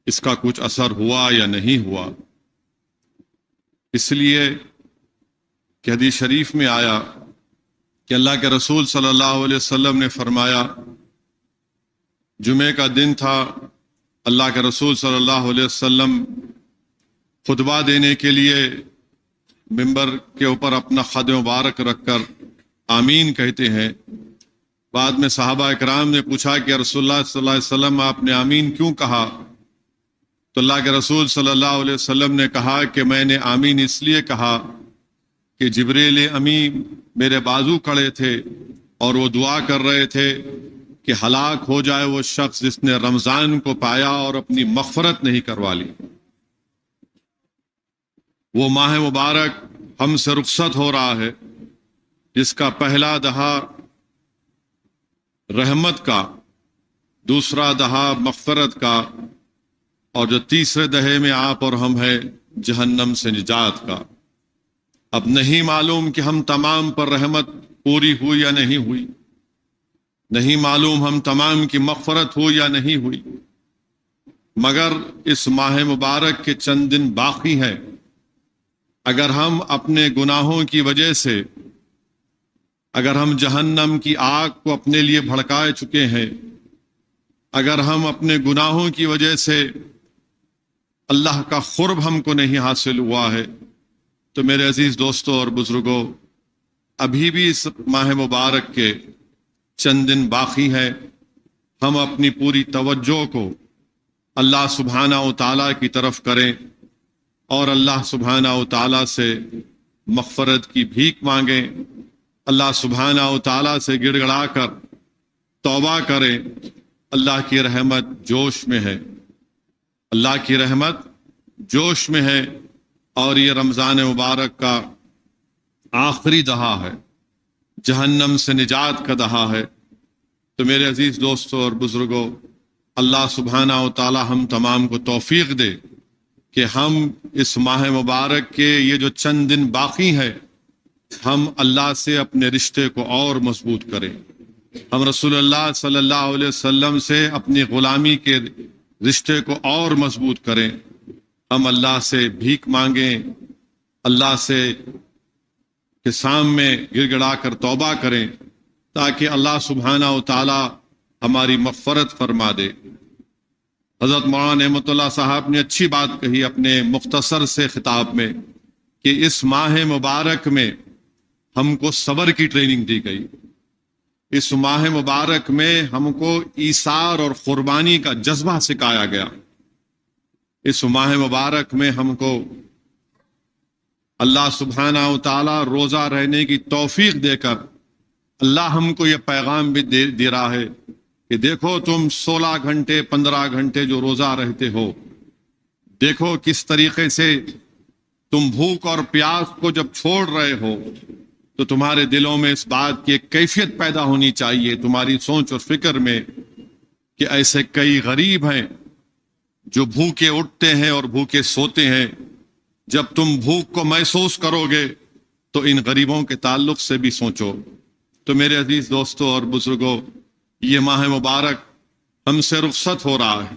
اس کا کچھ اثر ہوا یا نہیں ہوا. اس لیے کہ حدیث شریف میں آیا کہ اللہ کے رسول صلی اللہ علیہ وسلم نے فرمایا، جمعے کا دن تھا، اللہ کے رسول صلی اللہ علیہ وسلم خطبہ دینے کے لیے ممبر کے اوپر اپنا خد مبارک رکھ کر آمین کہتے ہیں. بعد میں صحابہ اکرام نے پوچھا کہ رسول اللہ صلی اللہ علیہ وسلم آپ نے آمین کیوں کہا؟ تو اللہ کے رسول صلی اللہ علیہ وسلم نے کہا کہ میں نے آمین اس لیے کہا کہ جبریل امین میرے بازو کھڑے تھے اور وہ دعا کر رہے تھے کہ ہلاک ہو جائے وہ شخص جس نے رمضان کو پایا اور اپنی مغفرت نہیں کروا لی. وہ ماہ مبارک ہم سے رخصت ہو رہا ہے جس کا پہلا دہا رحمت کا، دوسرا دہا مغفرت کا، اور جو تیسرے دہے میں آپ اور ہم ہیں جہنم سے نجات کا. اب نہیں معلوم کہ ہم تمام پر رحمت پوری ہوئی یا نہیں ہوئی، نہیں معلوم ہم تمام کی مغفرت ہوئی یا نہیں ہوئی، مگر اس ماہ مبارک کے چند دن باقی ہیں. اگر ہم اپنے گناہوں کی وجہ سے، اگر ہم جہنم کی آگ کو اپنے لیے بھڑکائے چکے ہیں، اگر ہم اپنے گناہوں کی وجہ سے اللہ کا قرب ہم کو نہیں حاصل ہوا ہے، تو میرے عزیز دوستوں اور بزرگوں، ابھی بھی اس ماہ مبارک کے چند دن باقی ہیں. ہم اپنی پوری توجہ کو اللہ سبحانہ و تعالیٰ کی طرف کریں اور اللہ سبحانہ و تعالیٰ سے مغفرت کی بھیک مانگیں، اللہ سبحانہ و تعالیٰ سے گڑ گڑا کر توبہ کریں. اللہ کی رحمت جوش میں ہے، اللہ کی رحمت جوش میں ہے، اور یہ رمضان مبارک کا آخری دہا ہے، جہنم سے نجات کا دہا ہے. تو میرے عزیز دوستوں اور بزرگوں، اللہ سبحانہ و تعالی ہم تمام کو توفیق دے کہ ہم اس ماہ مبارک کے یہ جو چند دن باقی ہیں، ہم اللہ سے اپنے رشتے کو اور مضبوط کریں. ہم رسول اللہ صلی اللہ علیہ وسلم سے اپنی غلامی کے رشتے کو اور مضبوط کریں. ہم اللہ سے بھیک مانگیں، اللہ سے کے سامنے گر گڑا کر توبہ کریں تاکہ اللہ سبحانہ و تعالی ہماری مغفرت فرما دے. حضرت مولانا نعمت اللہ صاحب نے اچھی بات کہی اپنے مختصر سے خطاب میں کہ اس ماہ مبارک میں ہم کو صبر کی ٹریننگ دی گئی. اس ماہ مبارک میں ہم کو ایثار اور قربانی کا جذبہ سکھایا گیا. اس ماہ مبارک میں ہم کو اللہ سبحانہ و تعالی روزہ رہنے کی توفیق دے کر اللہ ہم کو یہ پیغام بھی دے رہا ہے کہ دیکھو تم 16 گھنٹے 15 گھنٹے جو روزہ رہتے ہو، دیکھو کس طریقے سے تم بھوک اور پیاس کو جب چھوڑ رہے ہو تو تمہارے دلوں میں اس بات کی ایک کیفیت پیدا ہونی چاہیے، تمہاری سوچ اور فکر میں، کہ ایسے کئی غریب ہیں جو بھوکے اٹھتے ہیں اور بھوکے سوتے ہیں. جب تم بھوک کو محسوس کرو گے تو ان غریبوں کے تعلق سے بھی سوچو. تو میرے عزیز دوستوں اور بزرگوں، یہ ماہ مبارک ہم سے رخصت ہو رہا ہے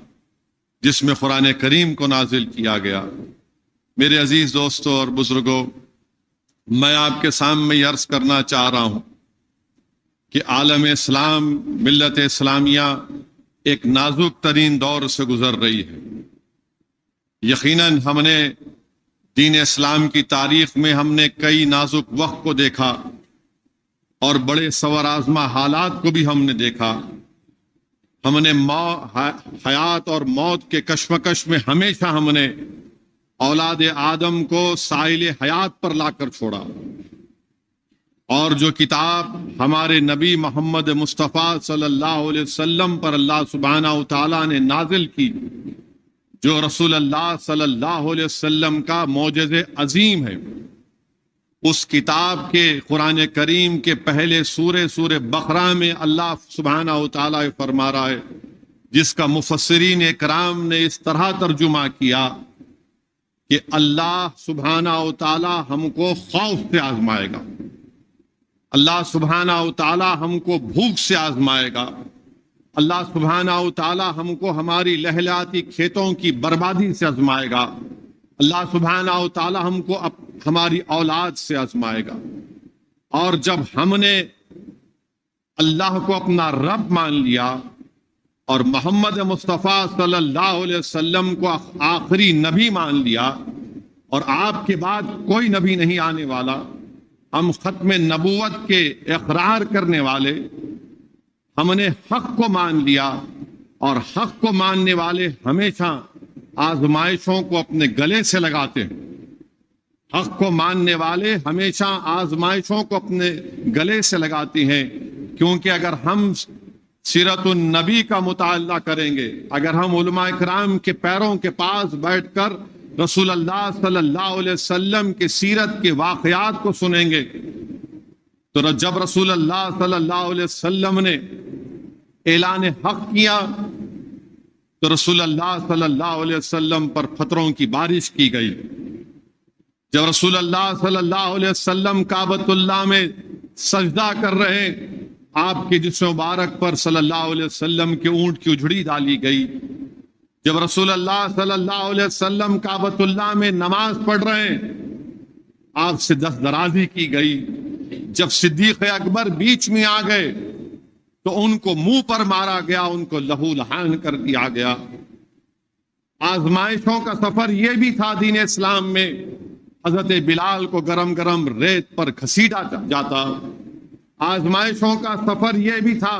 جس میں قرآن کریم کو نازل کیا گیا. میرے عزیز دوستوں اور بزرگوں، میں آپ کے سامنے یہ عرض کرنا چاہ رہا ہوں کہ عالم اسلام، ملت اسلامیہ ایک نازک ترین دور سے گزر رہی ہے. یقیناً ہم نے دین اسلام کی تاریخ میں ہم نے کئی نازک وقت کو دیکھا اور بڑے سور آزما حالات کو بھی ہم نے دیکھا. ہم نے حیات اور موت کے کشمکش میں ہمیشہ ہم نے اولاد آدم کو سائل حیات پر لا کر چھوڑا، اور جو کتاب ہمارے نبی محمد مصطفیٰ صلی اللہ علیہ وسلم پر اللہ سبحانہ و تعالیٰ نے نازل کی، جو رسول اللہ صلی اللہ علیہ وسلم کا معجز عظیم ہے، اس کتاب کے قرآن کریم کے پہلے سورہ بقرہ میں اللہ سبحانہ و تعالیٰ فرما رہا ہے، جس کا مفسرین اکرام نے اس طرح ترجمہ کیا کہ اللہ سبحانہ و تعالیٰ ہم کو خوف سے آزمائے گا، اللہ سبحانہ و تعالیٰ ہم کو بھوک سے آزمائے گا، اللہ سبحانہ و تعالی ہم کو ہماری لہلاتی کھیتوں کی بربادی سے آزمائے گا، اللہ سبحانہ و تعالی ہم کو ہماری اولاد سے آزمائے گا، اور جب ہم نے اللہ کو اپنا رب مان لیا اور محمد مصطفیٰ صلی اللہ علیہ وسلم کو آخری نبی مان لیا، اور آپ کے بعد کوئی نبی نہیں آنے والا، ہم ختم نبوت کے اقرار کرنے والے، ہم نے حق کو مان لیا، اور حق کو ماننے والے ہمیشہ آزمائشوں کو اپنے گلے سے لگاتے ہیں۔ حق کو ماننے والے ہمیشہ آزمائشوں کو اپنے گلے سے لگاتے ہیں، کیونکہ اگر ہم سیرت النبی کا مطالعہ کریں گے، اگر ہم علماء کرام کے پیروں کے پاس بیٹھ کر رسول اللہ صلی اللہ علیہ وسلم کے سیرت کے واقعات کو سنیں گے، تو جب رسول اللہ صلی اللہ علیہ وسلم نے اعلان حق کیا تو رسول اللہ صلی اللہ علیہ وسلم پر پتھروں کی بارش کی گئی۔ جب رسول اللہ صلی اللہ علیہ وسلم کعبۃ اللہ میں سجدہ کر رہے، آپ کے جسم مبارک پر صلی اللہ علیہ وسلم کے اونٹ کی اجڑی ڈالی گئی۔ جب رسول اللہ صلی اللہ علیہ وسلم کعبۃ اللہ میں نماز پڑھ رہے ہیں، آپ سے دست درازی کی گئی۔ جب صدیق اکبر بیچ میں آ گئے تو ان کو منہ پر مارا گیا، ان کو لہو لہان کر دیا گیا۔ آزمائشوں کا سفر یہ بھی تھا دین اسلام میں، حضرت بلال کو گرم گرم ریت پر گھسیٹا جاتا۔ آزمائشوں کا سفر یہ بھی تھا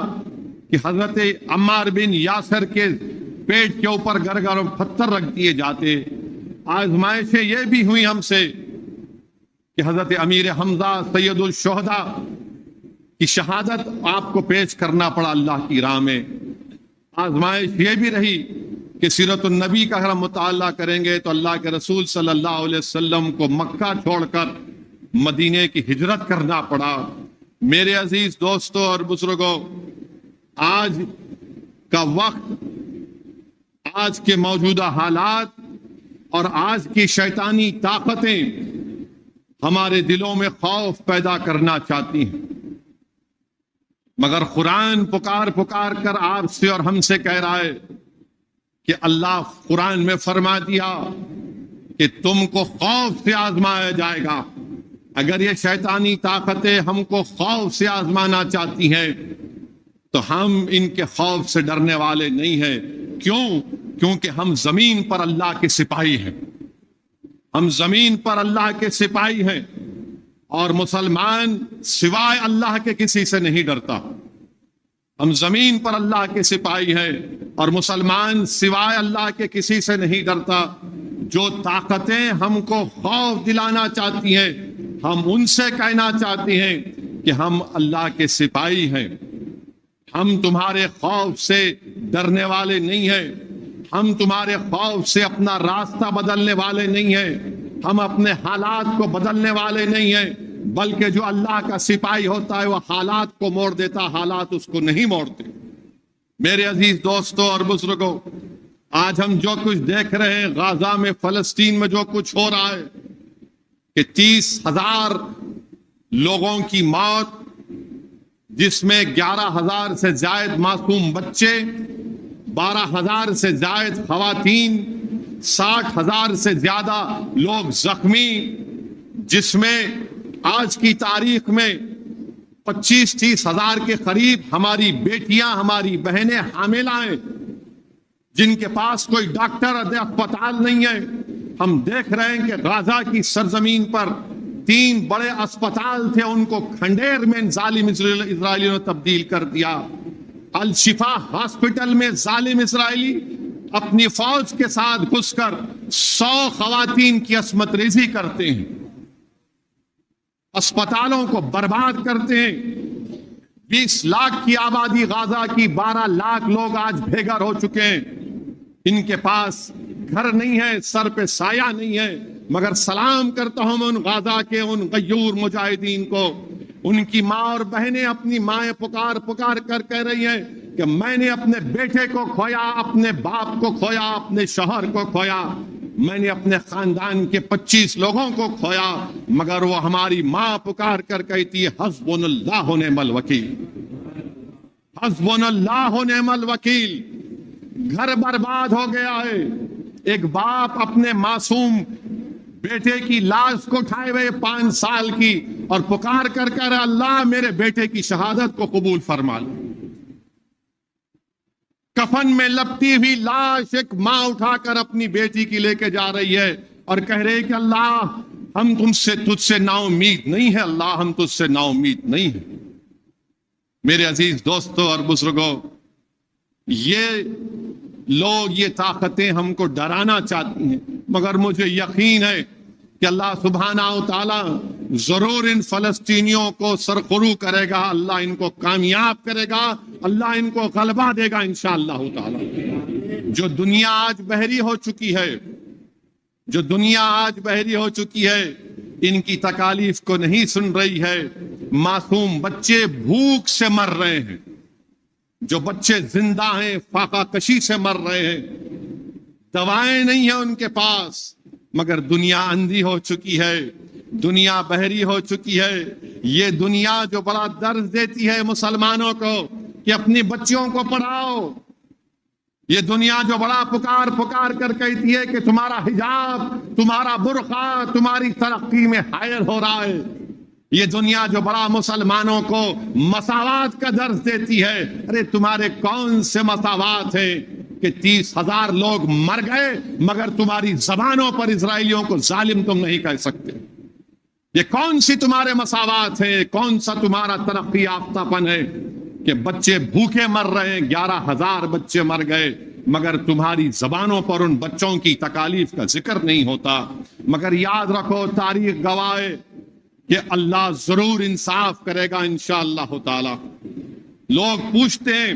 کہ حضرت عمار بن یاسر کے پیٹ کے اوپر گرم پتھر رکھ دیے جاتے۔ آزمائشیں یہ بھی ہوئی ہم سے کہ حضرت امیر حمزہ سید الشہداء کی شہادت آپ کو پیش کرنا پڑا اللہ کی راہ میں۔ آزمائش یہ بھی رہی کہ سیرت النبی کا اگر ہم مطالعہ کریں گے تو اللہ کے رسول صلی اللہ علیہ وسلم کو مکہ چھوڑ کر مدینے کی ہجرت کرنا پڑا۔ میرے عزیز دوستوں اور بزرگوں، آج کا وقت، آج کے موجودہ حالات اور آج کی شیطانی طاقتیں ہمارے دلوں میں خوف پیدا کرنا چاہتی ہیں، مگر قرآن پکار پکار کر آپ سے اور ہم سے کہہ رہا ہے کہ اللہ قرآن میں فرما دیا کہ تم کو خوف سے آزمایا جائے گا۔ اگر یہ شیطانی طاقتیں ہم کو خوف سے آزمانا چاہتی ہیں تو ہم ان کے خوف سے ڈرنے والے نہیں ہیں۔ کیوں؟ کیونکہ ہم زمین پر اللہ کے سپاہی ہیں، ہم زمین پر اللہ کے سپاہی ہیں، اور مسلمان سوائے اللہ کے کسی سے نہیں ڈرتا۔ ہم زمین پر اللہ کے سپاہی ہیں اور مسلمان سوائے اللہ کے کسی سے نہیں ڈرتا۔ جو طاقتیں ہم کو خوف دلانا چاہتی ہیں، ہم ان سے کہنا چاہتے ہیں کہ ہم اللہ کے سپاہی ہیں، ہم تمہارے خوف سے ڈرنے والے نہیں ہیں، ہم تمہارے خوف سے اپنا راستہ بدلنے والے نہیں ہیں، ہم اپنے حالات کو بدلنے والے نہیں ہیں، بلکہ جو اللہ کا سپاہی ہوتا ہے وہ حالات کو موڑ دیتا، حالات اس کو نہیں موڑتے۔ میرے عزیز دوستوں اور بزرگوں، آج ہم جو کچھ دیکھ رہے ہیں غزہ میں، فلسطین میں جو کچھ ہو رہا ہے کہ 30,000 لوگوں کی موت، جس میں 11,000 سے زائد معصوم بچے، 12,000 سے زائد خواتین، 60,000 سے زیادہ لوگ زخمی، جس میں آج کی تاریخ میں 25-30 ہزار کے قریب ہماری بیٹیاں، ہماری بہنیں حاملہ ہیں، جن کے پاس کوئی ڈاکٹر اور اسپتال نہیں ہے۔ ہم دیکھ رہے ہیں کہ غزہ کی سرزمین پر 3 بڑے اسپتال تھے، ان کو کھنڈیر میں ظالم اسرائیلیوں نے تبدیل کر دیا۔ الشفا ہاسپٹل میں ظالم اسرائیلی اپنی فوج کے ساتھ گھس کر 100 خواتین کی عصمت ریزی کرتے ہیں، اسپتالوں کو برباد کرتے ہیں۔ 20 لاکھ کی آبادی غزہ کی، 12 لاکھ لوگ آج بے گھر ہو چکے ہیں، ان کے پاس گھر نہیں ہے، سر پہ سایہ نہیں ہے۔ مگر سلام کرتا ہوں ان غزہ کے ان غیور مجاہدین کو، ان کی ماں اور بہنیں اپنی مائیں پکار پکار کر کہہ رہی ہیں کہ میں نے اپنے بیٹے کو کھویا، اپنے باپ کو کھویا، اپنے شوہر کو کھویا، میں نے اپنے خاندان کے 25 لوگوں کو کھویا، مگر وہ ہماری ماں پکار کر کہتی ہے حسبنا اللہ ونعم الوکیل، حسبنا اللہ و نعم الوکیل۔ گھر برباد ہو گیا ہے۔ ایک باپ اپنے معصوم بیٹے کی لاش کو اٹھائے ہوئے 5 سال کی اور پکار کر کر اللہ میرے بیٹے کی شہادت کو قبول فرما لے۔ کفن میں لپٹی ہوئی لاش ایک ماں اٹھا کر اپنی بیٹی کی لے کے جا رہی ہے اور کہہ رہے کہ اللہ ہم تجھ سے نا امید نہیں ہے، اللہ ہم تجھ سے نا امید نہیں ہے۔ میرے عزیز دوستوں اور بزرگوں، یہ لوگ یہ طاقتیں ہم کو ڈرانا چاہتی ہیں، مگر مجھے یقین ہے کہ اللہ سبحانہ و تعالی ضرور ان فلسطینیوں کو سرخرو کرے گا، اللہ ان کو کامیاب کرے گا، اللہ ان کو غلبہ دے گا انشاءاللہ تعالی۔ جو دنیا آج بحری ہو چکی ہے، جو دنیا آج بحری ہو چکی ہے، ان کی تکالیف کو نہیں سن رہی ہے۔ معصوم بچے بھوک سے مر رہے ہیں، جو بچے زندہ ہیں فاقہ کشی سے مر رہے ہیں، دوائیں نہیں ہیں ان کے پاس، مگر دنیا اندھی ہو چکی ہے، دنیا بحری ہو چکی ہے۔ یہ دنیا جو بڑا درد دیتی ہے مسلمانوں کو کہ اپنی بچیوں کو پڑھاؤ، یہ دنیا جو بڑا پکار پکار کر کہتی ہے کہ تمہارا حجاب، تمہارا برقع تمہاری ترقی میں حائل ہو رہا ہے، یہ دنیا جو بڑا مسلمانوں کو مساوات کا درس دیتی ہے، ارے تمہارے کون سے مساوات ہیں کہ 30,000 لوگ مر گئے مگر تمہاری زبانوں پر اسرائیلیوں کو ظالم تم نہیں کہہ سکتے؟ یہ کون سی تمہارے مساوات ہیں؟ کون سا تمہارا ترقی یافتہ پن ہے کہ بچے بھوکے مر رہے ہیں؟ 11,000 بچے مر گئے مگر تمہاری زبانوں پر ان بچوں کی تکالیف کا ذکر نہیں ہوتا۔ مگر یاد رکھو، تاریخ گواہ ہے کہ اللہ ضرور انصاف کرے گا انشاءاللہ تعالی۔ لوگ پوچھتے ہیں،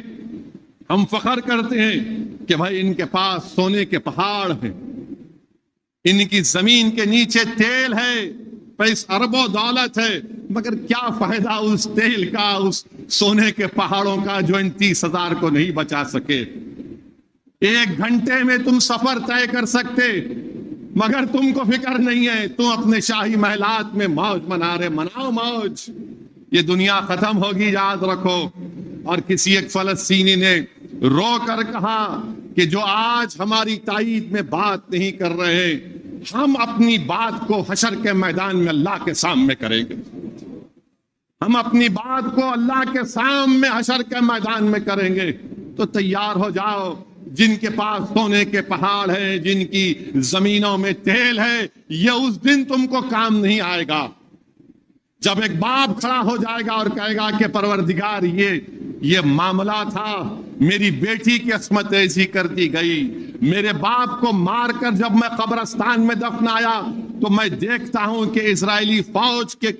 ہم فخر کرتے ہیں کہ بھائی ان کے پاس سونے کے پہاڑ ہیں، ان کی زمین کے نیچے تیل ہے، پیسہ اربوں دولت ہے، مگر کیا فائدہ اس تیل کا، اس سونے کے پہاڑوں کا جو ان 30,000 کو نہیں بچا سکے۔ 1 گھنٹے میں تم سفر طے کر سکتے، مگر تم کو فکر نہیں ہے، تم اپنے شاہی محلات میں موج منا رہے، مناؤ موج۔ یہ دنیا ختم ہوگی، یاد رکھو۔ اور کسی ایک فلسطینی نے رو کر کہا کہ جو آج ہماری تائید میں بات نہیں کر رہے، ہم اپنی بات کو حشر کے میدان میں اللہ کے سامنے کریں گے، ہم اپنی بات کو اللہ کے سامنے حشر کے میدان میں کریں گے۔ تو تیار ہو جاؤ، جن کے پاس سونے کے پہاڑ ہیں، جن کی زمینوں میں تیل ہے، یہ اس دن تم کو کام نہیں آئے گا جب ایک باپ کھڑا ہو جائے گا اور کہے گا کہ پروردگار یہ معاملہ تھا، میری بیٹی کی عصمت ایسی کر دی گئی، میرے باپ کو مار کر جب میں قبرستان میں دفنایا تو میں دیکھتا ہوں کہ اسرائیلی فوج کے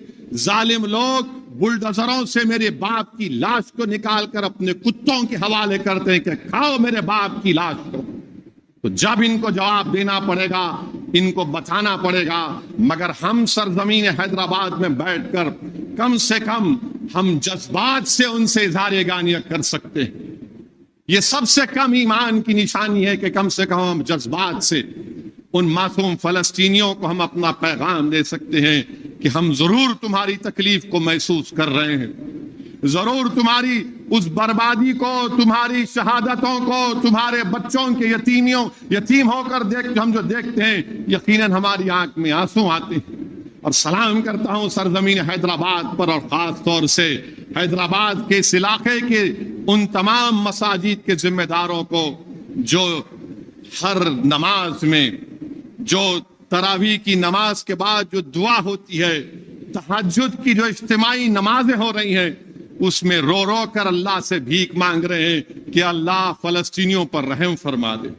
ظالم لوگ بلڈوزروں سے میرے باپ کی لاش کو نکال کر اپنے کتوں کے حوالے کرتے ہیں کہ کھاؤ میرے باپ کی لاش کو۔ تو جب ان کو جواب دینا پڑے گا، ان کو بتانا پڑے گا، مگر ہم سرزمین حیدرآباد میں بیٹھ کر کم سے کم ہم جذبات سے ان سے اظہار یگانیہ کر سکتے ہیں۔ یہ سب سے کم ایمان کی نشانی ہے کہ کم سے کم ہم جذبات سے ان معصوم فلسطینیوں کو ہم اپنا پیغام دے سکتے ہیں کہ ہم ضرور تمہاری تکلیف کو محسوس کر رہے ہیں، ضرور تمہاری اس بربادی کو، تمہاری شہادتوں کو، تمہارے بچوں کے یتیم ہو کر ہم جو دیکھتے ہیں، یقیناً ہماری آنکھ میں آنسو آتے ہیں۔ اور سلام کرتا ہوں سرزمین حیدرآباد پر، اور خاص طور سے حیدرآباد کے اس علاقے کے ان تمام مساجد کے ذمہ داروں کو جو ہر نماز میں، جو تراویح کی نماز کے بعد جو دعا ہوتی ہے، تہجد کی جو اجتماعی نمازیں ہو رہی ہیں، اس میں رو رو کر اللہ سے بھیک مانگ رہے ہیں کہ اللہ فلسطینیوں پر رحم فرما دے۔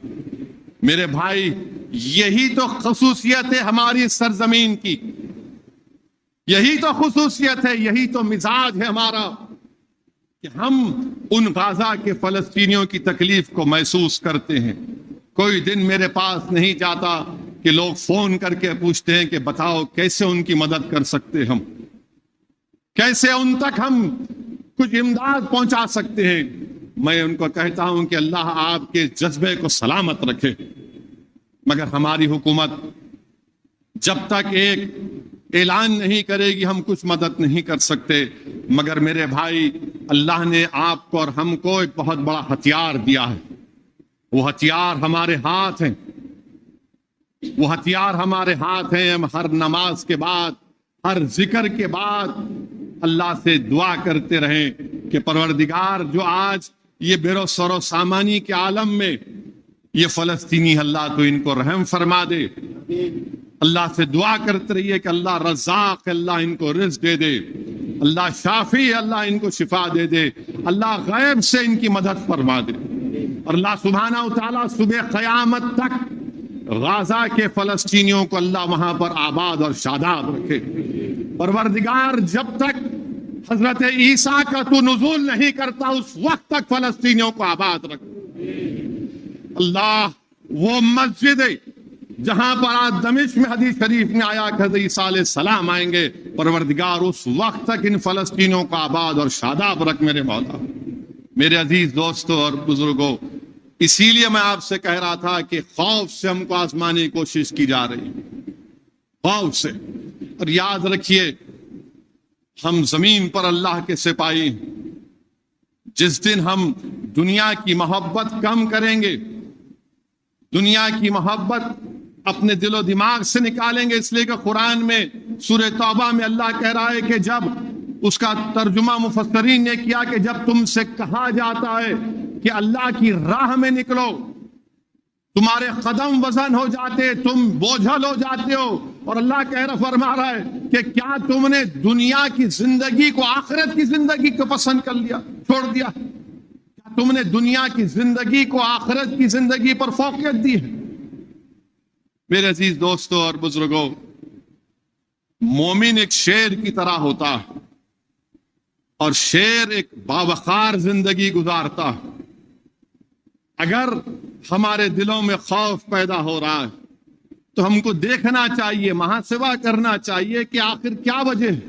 میرے بھائی، یہی تو خصوصیت ہے ہماری سرزمین کی، یہی تو خصوصیت ہے، یہی تو مزاج ہے ہمارا کہ ہم ان غزہ کے فلسطینیوں کی تکلیف کو محسوس کرتے ہیں۔ کوئی دن میرے پاس نہیں جاتا کہ لوگ فون کر کے پوچھتے ہیں کہ بتاؤ کیسے ان کی مدد کر سکتے، ہم کیسے ان تک ہم کچھ امداد پہنچا سکتے ہیں۔ میں ان کو کہتا ہوں کہ اللہ آپ کے جذبے کو سلامت رکھے، مگر ہماری حکومت جب تک ایک اعلان نہیں کرے گی ہم کچھ مدد نہیں کر سکتے۔ مگر میرے بھائی، اللہ نے آپ کو اور ہم کو ایک بہت بڑا ہتھیار دیا ہے. وہ ہتھیار ہمارے ہاتھ ہیں. وہ ہتھیار ہمارے ہاتھ ہیں. ہم ہر نماز کے بعد، ہر ذکر کے بعد اللہ سے دعا کرتے رہیں کہ پروردگار جو آج یہ بے و سر و سامانی کے عالم میں یہ فلسطینی، اللہ تو ان کو رحم فرما دے. اللہ سے دعا کرتے رہیے کہ اللہ رزاق، اللہ ان کو رزق دے دے. اللہ شافی، اللہ ان کو شفا دے دے. اللہ غیب سے ان کی مدد فرما دے. اور اللہ سبحانہ و تعالیٰ صبح قیامت تک غزہ کے فلسطینیوں کو اللہ وہاں پر آباد اور شاداب رکھے. پروردگار جب تک حضرت عیسیٰ کا تو نزول نہیں کرتا اس وقت تک فلسطینیوں کو آباد رکھ. اللہ وہ مسجد ہے جہاں پر آج دمشق میں حدیث شریف میں آیا کہ حضرت عیسیٰ علیہ السلام آئیں گے، پروردگار اس وقت تک ان فلسطینیوں کو آباد اور شاداب رکھ میرے مولا. میرے عزیز دوستوں اور بزرگوں، اسی لیے میں آپ سے کہہ رہا تھا کہ خوف سے ہم کو آزمانے کی کوشش کی جا رہی ہے، خوف سے. اور یاد رکھیے ہم زمین پر اللہ کے سپاہی ہیں. جس دن ہم دنیا کی محبت کم کریں گے، دنیا کی محبت اپنے دل و دماغ سے نکالیں گے، اس لیے کہ قرآن میں سورہ توبہ میں اللہ کہہ رہا ہے کہ جب اس کا ترجمہ مفسرین نے کیا کہ جب تم سے کہا جاتا ہے کہ اللہ کی راہ میں نکلو، تمہارے قدم وزن ہو جاتے، تم بوجھل ہو جاتے ہو، اور اللہ فرما رہا ہے کہ کیا تم نے دنیا کی زندگی کو آخرت کی زندگی کو پسند کر لیا، چھوڑ دیا؟ کیا تم نے دنیا کی زندگی کو آخرت کی زندگی پر فوقیت دی ہے؟ میرے عزیز دوستوں اور بزرگوں، مومن ایک شیر کی طرح ہوتا ہے، اور شیر ایک باوقار زندگی گزارتا ہے. اگر ہمارے دلوں میں خوف پیدا ہو رہا ہے تو ہم کو دیکھنا چاہیے، محاسبہ کرنا چاہیے کہ آخر کیا وجہ ہے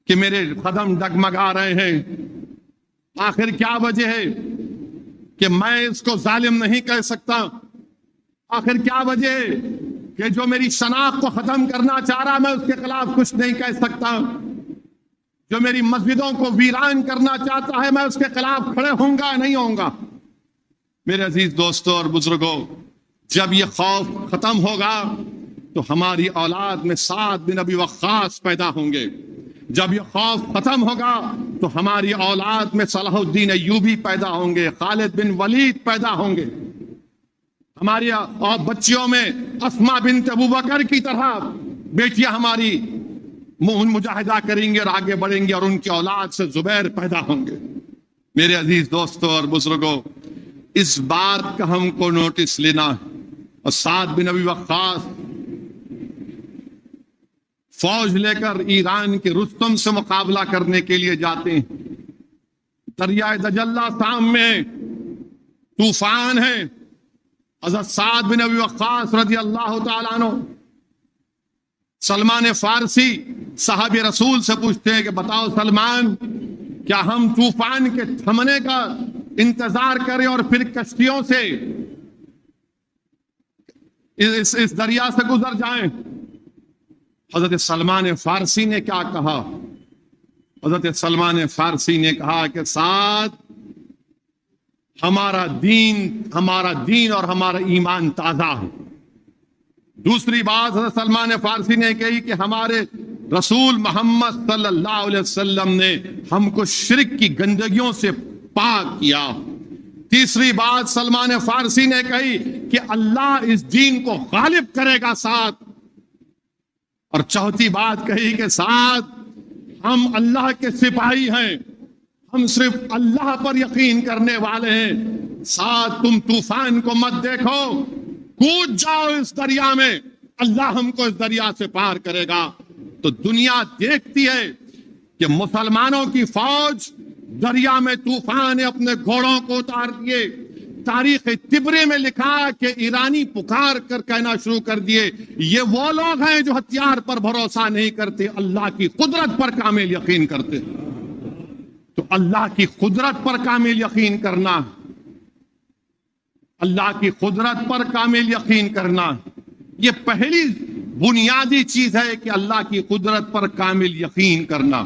کہ میرے قدم ڈگمگا رہے ہیں. آخر کیا وجہ ہے کہ میں اس کو ظالم نہیں کہہ سکتا. آخر کیا وجہ ہے کہ جو میری شناخت کو ختم کرنا چاہ رہا میں اس کے خلاف کچھ نہیں کہہ سکتا. جو میری مسجدوں کو ویران کرنا چاہتا ہے میں اس کے خلاف کھڑے ہوں گا نہیں ہوں گا. میرے عزیز دوستوں اور بزرگوں، جب یہ خوف ختم ہوگا تو ہماری اولاد میں سعد بن ابی وقاص پیدا ہوں گے. جب یہ خوف ختم ہوگا تو ہماری اولاد میں صلاح الدین ایوبی پیدا ہوں گے، خالد بن ولید پیدا ہوں گے. ہماری بچیوں میں اسما بنت ابوبکر کی طرح بیٹیاں ہماری مجاہدہ کریں گے اور آگے بڑھیں گے، اور ان کی اولاد سے زبیر پیدا ہوں گے. میرے عزیز دوستوں اور بزرگوں، اس بات کا ہم کو نوٹس لینا ہے. اور سعد بن ابی وقاص فوج لے کر ایران کے رستم سے مقابلہ کرنے کے لیے جاتے ہیں. دریائے دجلہ شام میں طوفان ہے. حضرت سعد بن ابی وقاص رضی اللہ تعالیٰ عنہ سلمان فارسی صحابی رسول سے پوچھتے ہیں کہ بتاؤ سلمان، کیا ہم طوفان کے تھمنے کا انتظار کریں اور پھر کشتیوں سے اس دریا سے گزر جائیں؟ حضرت سلمان فارسی نے کیا کہا؟ حضرت سلمان فارسی نے کہا کہ سعد، ہمارا دین اور ہمارا ایمان تازہ ہے. دوسری بات حضرت سلمان فارسی نے کہی کہ ہمارے رسول محمد صلی اللہ علیہ وسلم نے ہم کو شرک کی گندگیوں سے پاک کیا. تیسری بات سلمان فارسی نے کہی کہ اللہ اس دین کو غالب کرے گا سعد. اور چوتھی بات کہی کہ سعد، ہم اللہ کے سپاہی ہیں، ہم صرف اللہ پر یقین کرنے والے ہیں. سعد، تم طوفان کو مت دیکھو، کود جاؤ اس دریا میں، اللہ ہم کو اس دریا سے پار کرے گا. تو دنیا دیکھتی ہے کہ مسلمانوں کی فوج دریا میں طوفان نے اپنے گھوڑوں کو اتار دیے. تاریخ تبری میں لکھا کہ ایرانی پکار کر کہنا شروع کر دیے، یہ وہ لوگ ہیں جو ہتھیار پر بھروسہ نہیں کرتے، اللہ کی قدرت پر کامل یقین کرتے. تو اللہ کی قدرت پر کامل یقین کرنا، اللہ کی قدرت پر کامل یقین کرنا، یہ پہلی بنیادی چیز ہے کہ اللہ کی قدرت پر کامل یقین کرنا.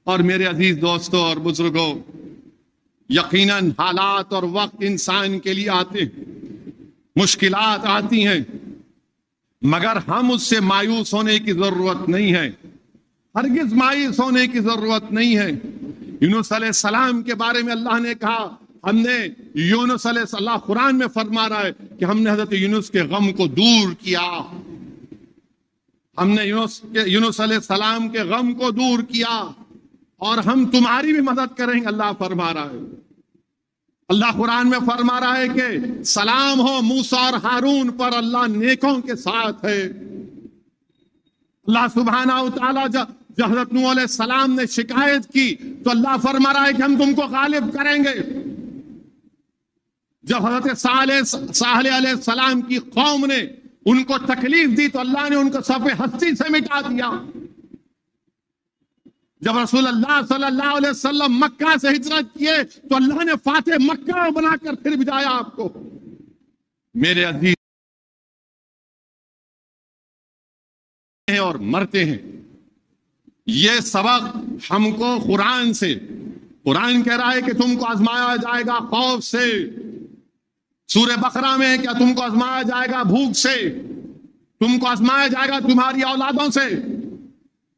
اور میرے عزیز دوستوں اور بزرگوں، یقیناً حالات اور وقت انسان کے لیے آتے ہیں، مشکلات آتی ہیں، مگر ہم اس سے مایوس ہونے کی ضرورت نہیں ہے، ہرگز مایوس ہونے کی ضرورت نہیں ہے۔ یونس علیہ السلام کے بارے میں اللہ نے کہا، ہم نے یونس علیہ السلام، قرآن میں فرما رہا ہے کہ ہم نے حضرت یونس کے غم کو دور کیا، ہم نے یونس علیہ السلام کے غم کو دور کیا، اور ہم تمہاری بھی مدد کریں گے، اللہ فرما رہا ہے۔ اللہ قرآن میں فرما رہا ہے کہ سلام ہو موسیٰ اور ہارون پر، اللہ نیکوں کے ساتھ ہے۔ اللہ سبحانہ و تعالیٰ جب حضرت نوح علیہ السلام نے شکایت کی تو اللہ فرما رہا ہے کہ ہم تم کو غالب کریں گے۔ جب حضرت صالح علیہ السلام کی قوم نے ان کو تکلیف دی تو اللہ نے ان کو صف ہستی سے مٹا دیا۔ جب رسول اللہ صلی اللہ علیہ وسلم مکہ سے ہجرت کیے تو اللہ نے فاتح مکہ بنا کر پھر بھجایا آپ کو۔ میرے عزیز اور مرتے ہیں، یہ سبق ہم کو قرآن سے، قرآن کہہ رہا ہے کہ تم کو آزمایا جائے گا خوف سے، سورہ بقرہ میں کیا تم کو آزمایا جائے گا بھوک سے، تم کو آزمایا جائے گا تمہاری اولادوں سے،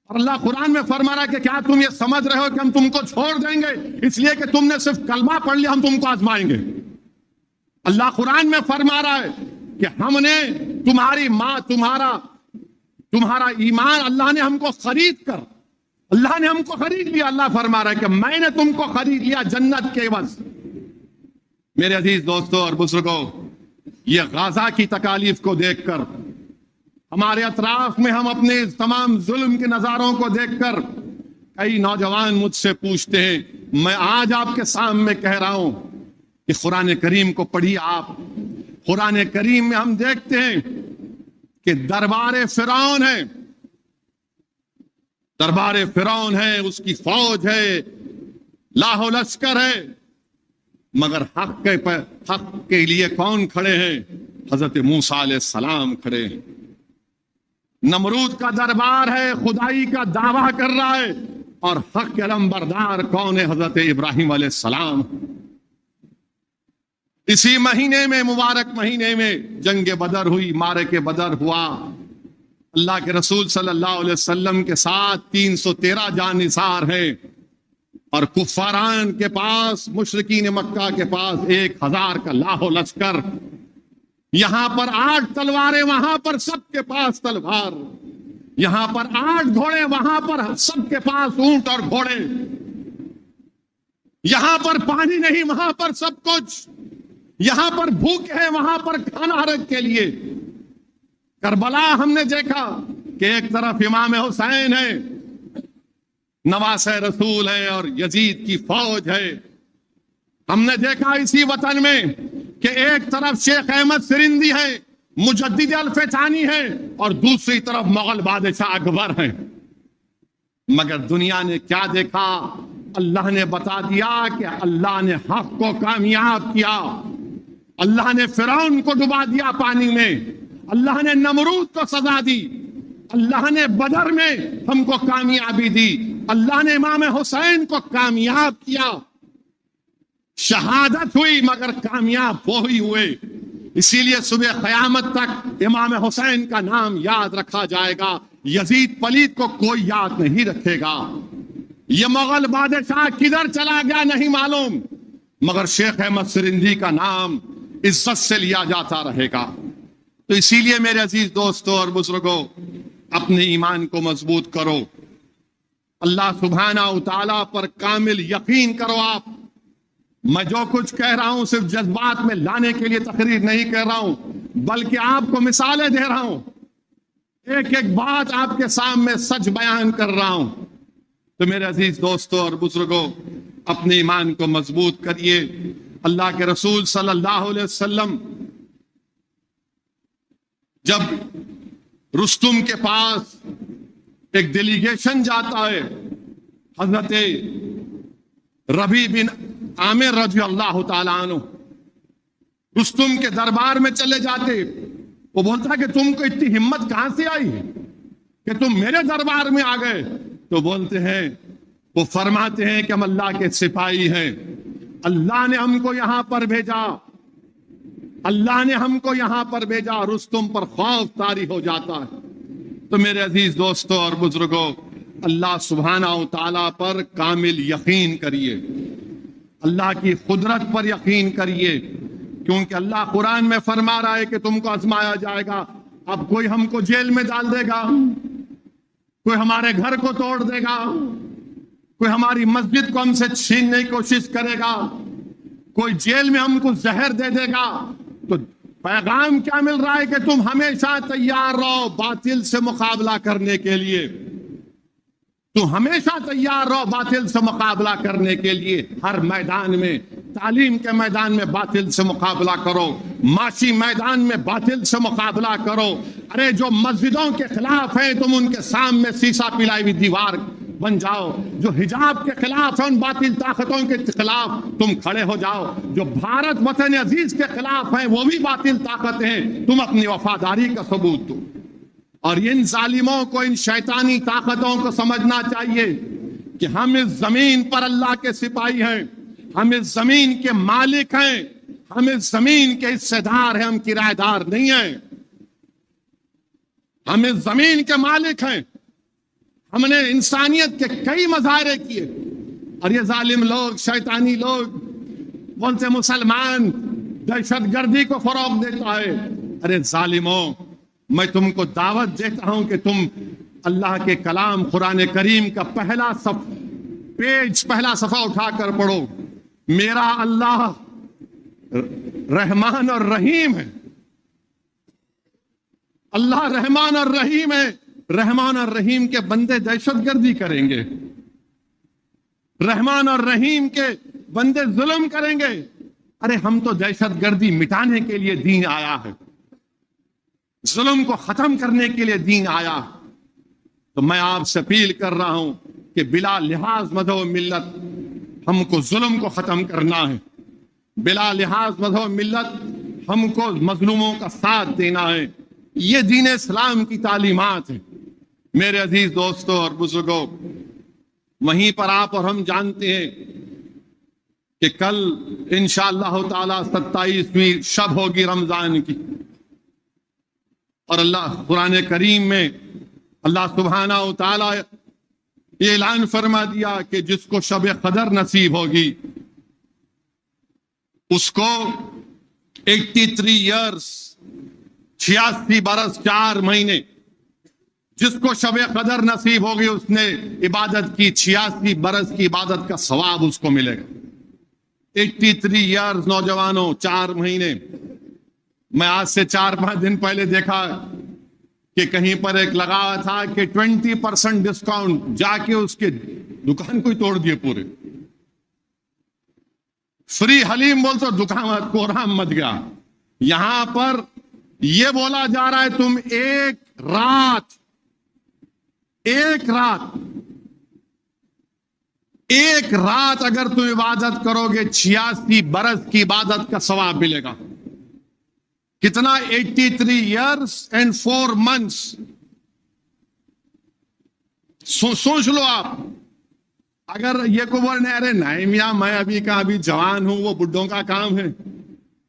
اور اللہ قرآن میں فرما رہا ہے کہ کیا تم یہ سمجھ رہے ہو کہ ہم تم کو چھوڑ دیں گے اس لیے کہ تم نے صرف کلمہ پڑھ لیا، ہم تم کو آزمائیں گے۔ اللہ قرآن میں فرما رہا ہے کہ ہم نے تمہاری ماں، تمہارا ایمان، اللہ نے ہم کو خرید کر، اللہ نے ہم کو خرید لیا۔ اللہ فرما رہا ہے کہ میں نے تم کو خرید لیا جنت کے عوض۔ میرے عزیز دوستوں اور بزرگوں، یہ غزہ کی تکالیف کو دیکھ کر، ہمارے اطراف میں ہم اپنے تمام ظلم کے نظاروں کو دیکھ کر، کئی نوجوان مجھ سے پوچھتے ہیں، میں آج آپ کے سامنے کہہ رہا ہوں کہ قرآن کریم کو پڑھیے آپ۔ قرآن کریم میں ہم دیکھتے ہیں کہ دربار فرعون ہے، دربار فرعون ہے، اس کی فوج ہے، لاہو لشکر ہے، مگر حق کے لیے کون کھڑے ہیں؟ حضرت موسیٰ علیہ السلام کھڑے ہیں۔ نمرود کا دربار ہے، خدائی کا دعویٰ کر رہا ہے، اور حق کے علمبردار کون ہے؟ حضرت ابراہیم علیہ السلام۔ اسی مہینے میں، مبارک مہینے میں جنگ بدر ہوئی، معرکہ بدر ہوا۔ اللہ کے رسول صلی اللہ علیہ وسلم کے ساتھ 313 جانثار ہیں، اور کفاران کے پاس، مشرکین مکہ کے پاس 1000 کا لاہو لشکر۔ یہاں پر 8 تلواریں، وہاں پر سب کے پاس تلوار، یہاں پر 8 گھوڑے، وہاں پر سب کے پاس اونٹ اور گھوڑے، یہاں پر پانی نہیں، وہاں پر سب کچھ، یہاں پر بھوک ہے، وہاں پر کھانا رکھ کے لیے۔ کربلا ہم نے دیکھا کہ ایک طرف امام حسین ہے، نواسہ رسول ہے، اور یزید کی فوج ہے۔ ہم نے دیکھا اسی وطن میں کہ ایک طرف شیخ احمد سرندی ہے، مجدد الفتانی ہے، اور دوسری طرف مغل بادشاہ اکبر ہیں۔ مگر دنیا نے کیا دیکھا؟ اللہ نے بتا دیا کہ اللہ نے حق کو کامیاب کیا، اللہ نے فرعون کو ڈبا دیا پانی میں، اللہ نے نمرود کو سزا دی، اللہ نے بدر میں ہم کو کامیابی دی، اللہ نے امام حسین کو کامیاب کیا۔ شہادت ہوئی مگر کامیاب وہی ہوئے۔ اسی لیے صبح قیامت تک امام حسین کا نام یاد رکھا جائے گا، یزید پلید کو کوئی یاد نہیں رکھے گا۔ یہ مغل بادشاہ کدھر چلا گیا نہیں معلوم، مگر شیخ احمد سرندی کا نام عزت سے لیا جاتا رہے گا۔ تو اسی لیے میرے عزیز دوستوں اور بزرگوں، اپنے ایمان کو مضبوط کرو، اللہ سبحانہ و تعالیٰ پر کامل یقین کرو۔ آپ، میں جو کچھ کہہ رہا ہوں صرف جذبات میں لانے کے لیے تقریر نہیں کر رہا ہوں، بلکہ آپ کو مثالیں دے رہا ہوں، ایک ایک بات آپ کے سامنے سچ بیان کر رہا ہوں۔ تو میرے عزیز دوستوں اور بزرگوں، اپنے ایمان کو مضبوط کریے۔ اللہ کے رسول صلی اللہ علیہ وسلم جب رستم کے پاس ایک ڈیلیگیشن جاتا ہے، حضرت ربیع بن عامر رضی اللہ تعالیٰ عنہ رستم کے دربار میں چلے جاتے۔ وہ بولتا کہ تم کو اتنی ہمت کہاں سے آئی کہ تم میرے دربار میں آ گئے؟ تو بولتے ہیں وہ فرماتے ہیں کہ ہم اللہ کے سپاہی ہیں، اللہ نے ہم کو یہاں پر بھیجا، اللہ نے ہم کو یہاں پر بھیجا، رستم پر خوف طاری ہو جاتا ہے۔ تو میرے عزیز دوستوں اور بزرگوں، اللہ سبحانہ و تعالیٰ پر کامل یقین کریے، اللہ کی قدرت پر یقین کریے، کیونکہ اللہ قرآن میں فرما رہا ہے کہ تم کو آزمایا جائے گا۔ اب کوئی ہم کو جیل میں ڈال دے گا، کوئی ہمارے گھر کو توڑ دے گا، کوئی ہماری مسجد کو ہم سے چھیننے کی کوشش کرے گا، کوئی جیل میں ہم کو زہر دے دے گا، تو پیغام کیا مل رہا ہے کہ تم ہمیشہ تیار رہو باطل سے مقابلہ کرنے کے لیے، تم ہمیشہ تیار رہو باطل سے مقابلہ کرنے کے لیے۔ ہر میدان میں، تعلیم کے میدان میں باطل سے مقابلہ کرو، معاشی میدان میں باطل سے مقابلہ کرو۔ ارے جو مسجدوں کے خلاف ہیں تم ان کے سامنے سیسا پلائی ہوئی دیوار بن جاؤ، جو حجاب کے خلاف ہیں ان باطل طاقتوں کے خلاف تم کھڑے ہو جاؤ، جو بھارت وطن عزیز کے خلاف ہیں وہ بھی باطل طاقت ہیں، تم اپنی وفاداری کا ثبوت دو۔ اور ان ظالموں کو، ان شیطانی طاقتوں کو سمجھنا چاہیے کہ ہم اس زمین پر اللہ کے سپاہی ہیں، ہم اس زمین کے مالک ہیں، ہم اس زمین کے حصے دار ہیں، ہم کرایہ دار نہیں ہیں، ہم اس زمین کے مالک ہیں۔ ہم نے انسانیت کے کئی مظاہرے کیے، اور یہ ظالم لوگ، شیطانی لوگ بولتے مسلمان دہشت گردی کو فروغ دیتا ہے۔ ارے ظالموں، میں تم کو دعوت دیتا ہوں کہ تم اللہ کے کلام قرآن کریم کا پہلا صفحہ اٹھا کر پڑھو۔ میرا اللہ رحمان اور رحیم ہے، اللہ رحمان اور رحیم ہے۔ رحمان اور رحیم کے بندے دہشت گردی کریں گے، رحمان اور رحیم کے بندے ظلم کریں گے۔ ارے ہم تو دہشت گردی مٹانے کے لیے دین آیا ہے، ظلم کو ختم کرنے کے لیے دین آیا۔ تو میں آپ سے اپیل کر رہا ہوں کہ بلا لحاظ مذہب و ملت ہم کو ظلم کو ختم کرنا ہے، بلا لحاظ مذہب و ملت ہم کو مظلوموں کا ساتھ دینا ہے۔ یہ دین اسلام کی تعلیمات ہیں۔ میرے عزیز دوستوں اور بزرگوں، وہیں پر آپ اور ہم جانتے ہیں کہ کل انشاءاللہ تعالی 27ویں شب ہوگی رمضان کی، اور اللہ قرآن کریم میں اللہ سبحانہ و تعالی یہ اعلان فرما دیا کہ جس کو شب قدر نصیب ہوگی اس کو 83 ایئرس 86 برس 4 مہینے، جس کو شب قدر نصیب ہوگی اس نے عبادت کی 86 برس کی عبادت کا ثواب اس کو ملے گا۔ 83 ایئرز نوجوانوں، 4 مہینے۔ میں آج سے 4-5 دن پہلے دیکھا کہ کہیں پر ایک لگا تھا کہ 20% ڈسکاؤنٹ، جا کے اس کے دکان کو ہی توڑ دیے پورے، فری حلیم بول تو دکان کوہرام مت گیا۔ یہاں پر یہ بولا جا رہا ہے تم ایک رات اگر تم عبادت کرو گے 86 برس کی عبادت کا ثواب ملے گا۔ کتنا؟ 83 ایئرس اینڈ 4 منتھس۔ سوچ لو آپ، اگر یہ کو بولنے ارے نہیں میاں میں ابھی جوان ہوں، وہ بڈھوں کا کام ہے۔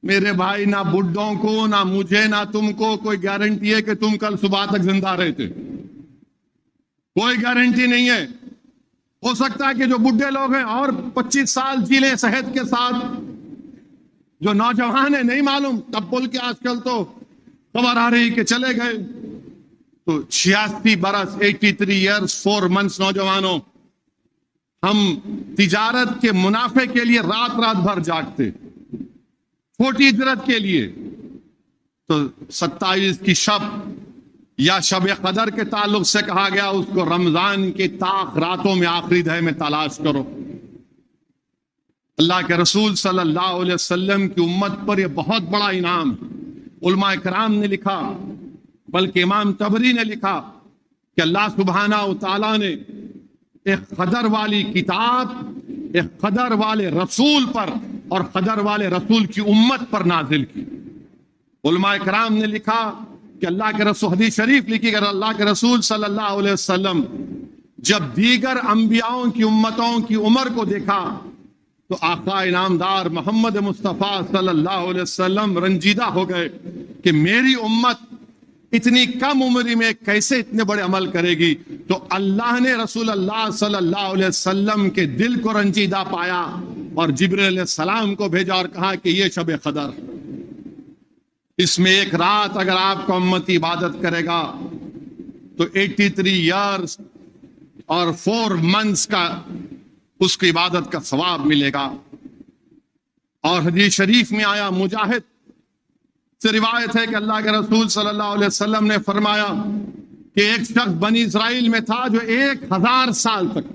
میرے بھائی، نہ بڈھوں کو، نہ مجھے، نہ تم کو کوئی گارنٹی ہے کہ تم کل صبح تک زندہ رہتے، کوئی گارنٹی نہیں ہے۔ ہو سکتا ہے کہ جو بڈھے لوگ ہیں اور 25 سال جی لیں صحت کے ساتھ، جو نوجوان ہیں نہیں معلوم، تب بول کے آج کل تو خبر آ رہی کہ چلے گئے۔ تو 86 برس 83 ایئرس 4 منتھس نوجوانوں، ہم تجارت کے منافع کے لیے رات بھر جاگتے، چھوٹی اجرت کے لیے۔ تو 27 کی شب یا شب قدر کے تعلق سے کہا گیا اس کو رمضان کے طاق راتوں میں آخری دہے میں تلاش کرو۔ اللہ کے رسول صلی اللہ علیہ وسلم کی امت پر یہ بہت بڑا انعام۔ علماء کرام نے لکھا، بلکہ امام طبری نے لکھا کہ اللہ سبحانہ و تعالیٰ نے ایک قدر والی کتاب ایک قدر والے رسول پر اور قدر والے رسول کی امت پر نازل کی۔ علماء کرام نے لکھا کہ اللہ کے رسول، حدیث شریف لکھی کہ اللہ کے رسول صلی اللہ علیہ وسلم جب دیگر انبیاؤں کی امتوں کی عمر کو دیکھا تو آقا انعامدار محمد مصطفیٰ صلی اللہ علیہ وسلم رنجیدہ ہو گئے کہ میری امت اتنی کم عمری میں کیسے اتنے بڑے عمل کرے گی. تو اللہ نے رسول اللہ صلی اللہ علیہ وسلم کے دل کو رنجیدہ پایا اور جبرائیل علیہ السلام کو بھیجا اور کہا کہ یہ شب قدر، اس میں ایک رات اگر آپ کا امتی عبادت کرے گا تو 83 ایئرز اور 4 منتھس کا اس کی عبادت کا ثواب ملے گا. اور حدیث شریف میں آیا، مجاہد سے روایت ہے کہ اللہ کے رسول صلی اللہ علیہ وسلم نے فرمایا کہ ایک شخص بنی اسرائیل میں تھا جو 1000 سال تک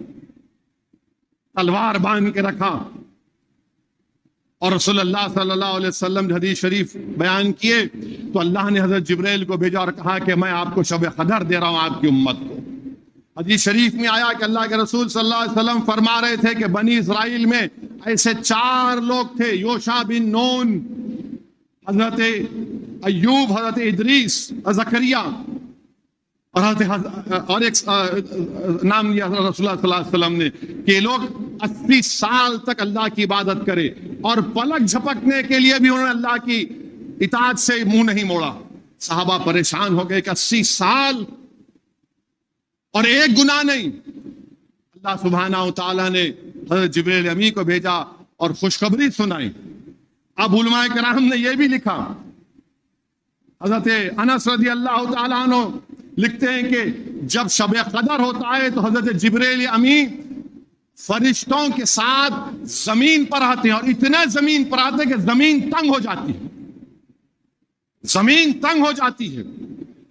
تلوار باندھ کے رکھا، اور رسول اللہ صلی اللہ علیہ وسلم نے حدیث شریف بیان کیے تو اللہ نے حضرت جبرائیل کو بھیجا اور کہا کہ میں آپ کو شب قدر دے رہا ہوں آپ کی امت کو. حدیث شریف میں آیا کہ اللہ کے رسول صلی اللہ علیہ وسلم فرما رہے تھے کہ بنی اسرائیل میں ایسے 4 لوگ تھے، یوشع بن نون، حضرت ایوب، حضرت ادریس، زکریا، اور ایک نام لیا رسول اللہ صلی اللہ علیہ وسلم نے کہ یہ لوگ 80 سال تک اللہ کی عبادت کرے، اور پلک جھپکنے کے لیے بھی انہوں نے اللہ کی اطاعت سے منہ نہیں موڑا. صحابہ پریشان ہو گئے کہ 80 سال اور ایک گناہ نہیں. اللہ سبحانہ و تعالیٰ نے حضرت جبرائیل امی کو بھیجا اور خوشخبری سنائی. اب علماء کرام نے یہ بھی لکھا، حضرت انس رضی اللہ تعالیٰ عنہ لکھتے ہیں کہ جب شب قدر ہوتا ہے تو حضرت جبرائیل امی فرشتوں کے ساتھ زمین پر آتے ہیں، اور اتنے زمین پر آتے ہیں کہ زمین تنگ ہو جاتی ہے، زمین تنگ ہو جاتی ہے.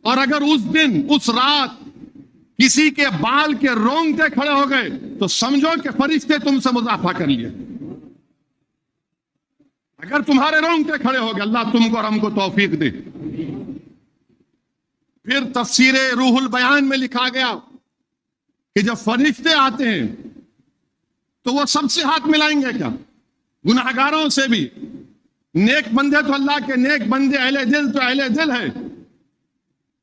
اور اگر اس دن اس رات کسی کے بال کے رونگٹے کھڑے ہو گئے تو سمجھو کہ فرشتے تم سے مضافہ کر لیے. اگر تمہارے رونگٹے کھڑے ہو گئے، اللہ تم کو اور ہم کو توفیق دے. پھر تفسیر روح البیان میں لکھا گیا کہ جب فرشتے آتے ہیں تو وہ سب سے ہاتھ ملائیں گے، کیا گناہگاروں سے بھی. نیک بندے تو اللہ کے نیک بندے، اہل دل تو اہل دل ہے،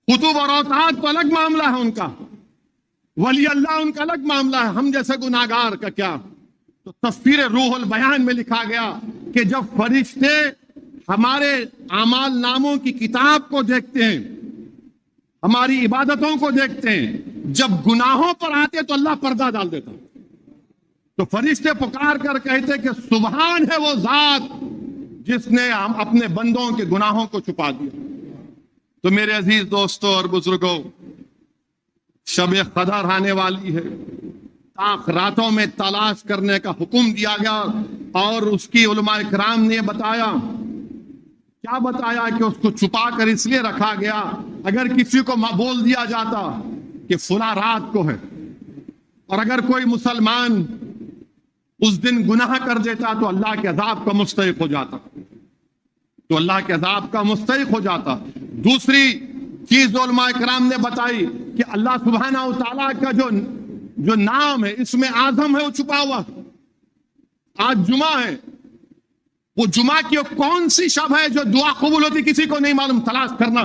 قطب اور اوتاد تو الگ معاملہ ہے ان کا، ولی اللہ ان کا الگ معاملہ ہے، ہم جیسے گناہگار کا کیا. تو تفسیر روح البیان میں لکھا گیا کہ جب فرشتے ہمارے اعمال ناموں کی کتاب کو دیکھتے ہیں، ہماری عبادتوں کو دیکھتے ہیں، جب گناہوں پر آتے تو اللہ پردہ ڈال دیتا. تو فرشتے پکار کر کہتے کہ سبحان ہے وہ ذات جس نے ہم اپنے بندوں کے گناہوں کو چھپا دیا. تو میرے عزیز دوستوں اور بزرگوں، شب قدر آنے والی ہے، تاک راتوں میں تلاش کرنے کا حکم دیا گیا. اور اس کی علماء کرام نے بتایا، کیا بتایا کہ اس کو چھپا کر اس لیے رکھا گیا اگر کسی کو بول دیا جاتا کہ فلاں رات کو ہے، اور اگر کوئی مسلمان اس دن گناہ کر دیتا تو اللہ کے عذاب کا مستحق ہو جاتا، تو اللہ کے عذاب کا مستحق ہو جاتا. دوسری چیز علماء کرام نے بتائی کہ اللہ سبحانہ و تعالیٰ کا جو نام ہے، اس میں اعظم ہے، وہ چھپا ہوا. آج جمعہ ہے، وہ جمعہ کی کون سی شب ہے جو دعا قبول ہوتی کسی کو نہیں معلوم. تلاش کرنا،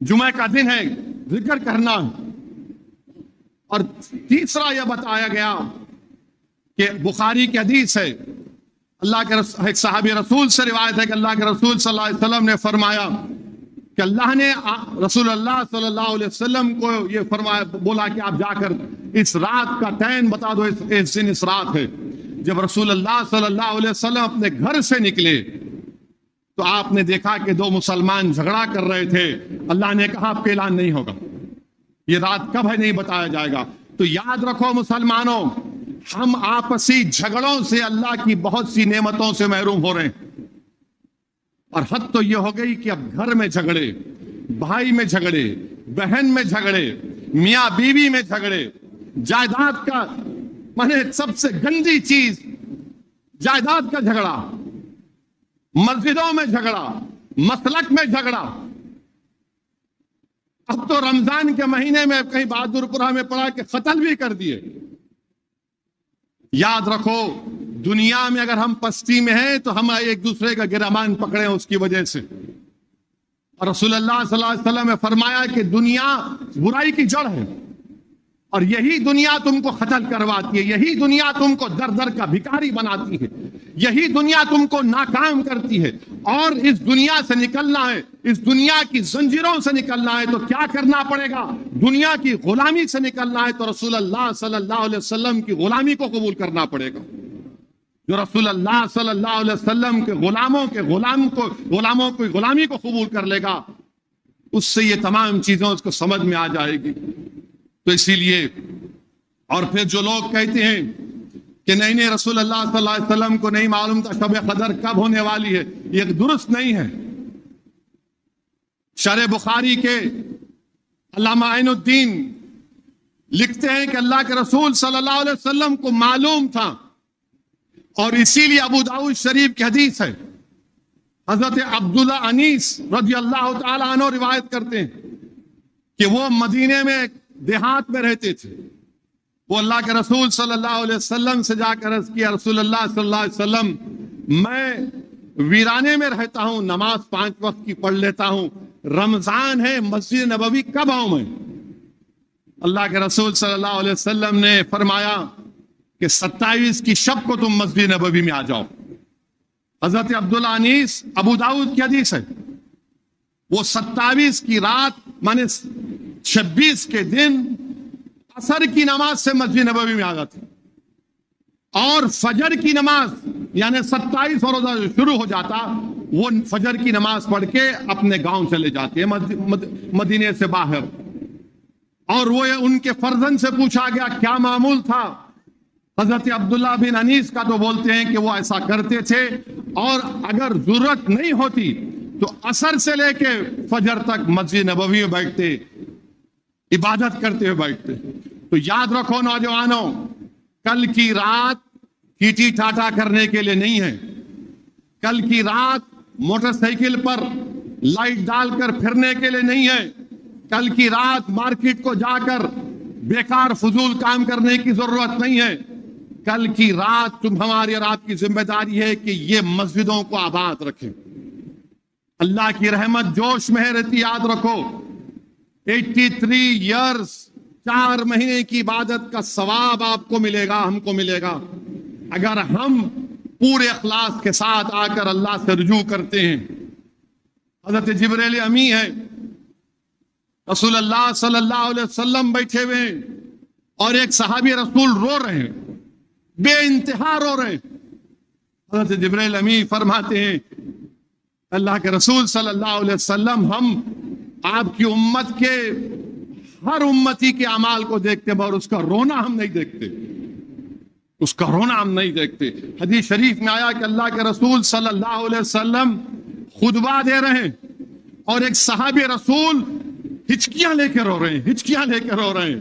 جمعہ کا دن ہے، ذکر کرنا. اور تیسرا یہ بتایا گیا کہ بخاری کی حدیث ہے، اللہ کے ایک صحابی رسول سے روایت ہے کہ اللہ کے رسول صلی اللہ علیہ وسلم نے فرمایا کہ اللہ نے رسول اللہ صلی اللہ علیہ وسلم کو یہ فرمایا، بولا کہ آپ جا کر اس رات کا تعین بتا دو، اس دن اس رات ہے. جب رسول اللہ صلی اللہ علیہ وسلم اپنے گھر سے نکلے تو آپ نے دیکھا کہ 2 مسلمان جھگڑا کر رہے تھے. اللہ نے کہا آپ کا اعلان نہیں ہوگا، یہ رات کب ہے نہیں بتایا جائے گا. تو یاد رکھو مسلمانوں، ہم آپسی جھگڑوں سے اللہ کی بہت سی نعمتوں سے محروم ہو رہے ہیں. اور حد تو یہ ہو گئی کہ اب گھر میں جھگڑے، بھائی میں جھگڑے، بہن میں جھگڑے، میاں بیوی میں جھگڑے، جائیداد کا سب سے گندی چیز جائیداد کا جھگڑا، مسجدوں میں جھگڑا، مسلک میں جھگڑا. اب تو رمضان کے مہینے میں کہیں بہادر پورہ میں پڑا کہ قتل بھی کر دیے. یاد رکھو، دنیا میں اگر ہم پستی میں ہیں تو ہم ایک دوسرے کا گرمان پکڑے ہیں اس کی وجہ سے. اور رسول اللہ صلی اللہ علیہ وسلم نے فرمایا کہ دنیا برائی کی جڑ ہے، اور یہی دنیا تم کو قتل کرواتی ہے، یہی دنیا تم کو در در کا بھکاری بناتی ہے، یہی دنیا تم کو ناکام کرتی ہے، اور اس دنیا سے نکلنا ہے، اس دنیا کی زنجیروں سے نکلنا ہے تو کیا کرنا پڑے گا؟ دنیا کی غلامی سے نکلنا ہے تو رسول اللہ صلی اللہ علیہ وسلم کی غلامی کو قبول کرنا پڑے گا۔ جو رسول اللہ صلی اللہ علیہ وسلم کے غلاموں کی غلامی کو قبول کر لے گا، اس سے یہ تمام چیزیں اس کو سمجھ میں آ جائے گی۔ تو اسی لیے، اور پھر جو لوگ کہتے ہیں کہ نہیں رسول اللہ صلی اللہ علیہ وسلم کو نہیں معلوم تھا شب قدر کب ہونے والی ہے، یہ درست نہیں ہے۔ شرح بخاری کے علامہ عین الدین لکھتے ہیں کہ اللہ کے رسول صلی اللہ علیہ وسلم کو معلوم تھا، اور اسی لیے ابو داؤد شریف کی حدیث ہے، حضرت عبداللہ انیس رضی اللہ تعالیٰ عنہ روایت کرتے ہیں کہ وہ مدینے میں دیہات میں رہتے تھے۔ وہ اللہ کے رسول صلی اللہ علیہ وسلم سے جا کر عرض کیا، رسول اللہ صلی اللہ علیہ وسلم، میں ویرانے میں رہتا ہوں، نماز 5 وقت کی پڑھ لیتا ہوں، رمضان ہے، مسجد نبوی کب آؤں میں؟ اللہ کے رسول صلی اللہ علیہ وسلم نے فرمایا کہ 27 کی شب کو تم مسجد نبوی میں آ جاؤ۔ حضرت عبداللہ انیس، ابو داؤد کی حدیث ہے، وہ 27 کی رات مانے 26 کے دن عصر کی نماز سے مسجد نبوی میں آ جاتے، اور فجر کی نماز یعنی 27 اور روزہ شروع ہو جاتا، وہ فجر کی نماز پڑھ کے اپنے گاؤں چلے جاتے ہیں مدینے سے باہر۔ اور وہ ان کے فرزند سے پوچھا گیا کیا معمول تھا حضرت عبداللہ بن انیس کا، تو بولتے ہیں کہ وہ ایسا کرتے تھے، اور اگر ضرورت نہیں ہوتی تو عصر سے لے کے فجر تک مسجد نبوی میں بیٹھتے، عبادت کرتے ہوئے بیٹھتے۔ تو یاد رکھو نوجوانوں، کل کی رات کیٹی ٹاٹا کرنے کے لیے نہیں ہے، کل کی رات موٹر سائیکل پر لائٹ ڈال کر پھرنے کے لیے نہیں ہے، کل کی رات مارکیٹ کو جا کر بیکار فضول کام کرنے کی ضرورت نہیں ہے۔ کل کی رات ہماری اور آپ کی ذمہ داری ہے کہ یہ مسجدوں کو آباد رکھیں۔ اللہ کی رحمت جوش میں رہتی، یاد رکھو 83 ایئرز 4 مہینے کی عبادت کا ثواب آپ کو ملے گا، ہم کو ملے گا، اگر ہم پورے اخلاص کے ساتھ آ کر اللہ سے رجوع کرتے ہیں۔ حضرت جبریل امی ہے، رسول اللہ صلی اللہ علیہ وسلم بیٹھے ہوئے ہیں، اور ایک صحابی رسول رو رہے ہیں، بے انتہا رو رہے ہیں۔ حضرت جبریل امی فرماتے ہیں اللہ کے رسول صلی اللہ علیہ وسلم، ہم آپ کی امت کے ہر امتی کے اعمال کو دیکھتے ہیں، اور اس کا رونا ہم نہیں دیکھتے، اس کا رونا ہم نہیں دیکھتے۔ حدیث شریف میں آیا کہ اللہ کے رسول صلی اللہ علیہ وسلم خطبہ دے رہے ہیں، اور ایک صحابی رسول ہچکیاں لے کے رو رہے ہیں، ہچکیاں لے کے رو رہے ہیں۔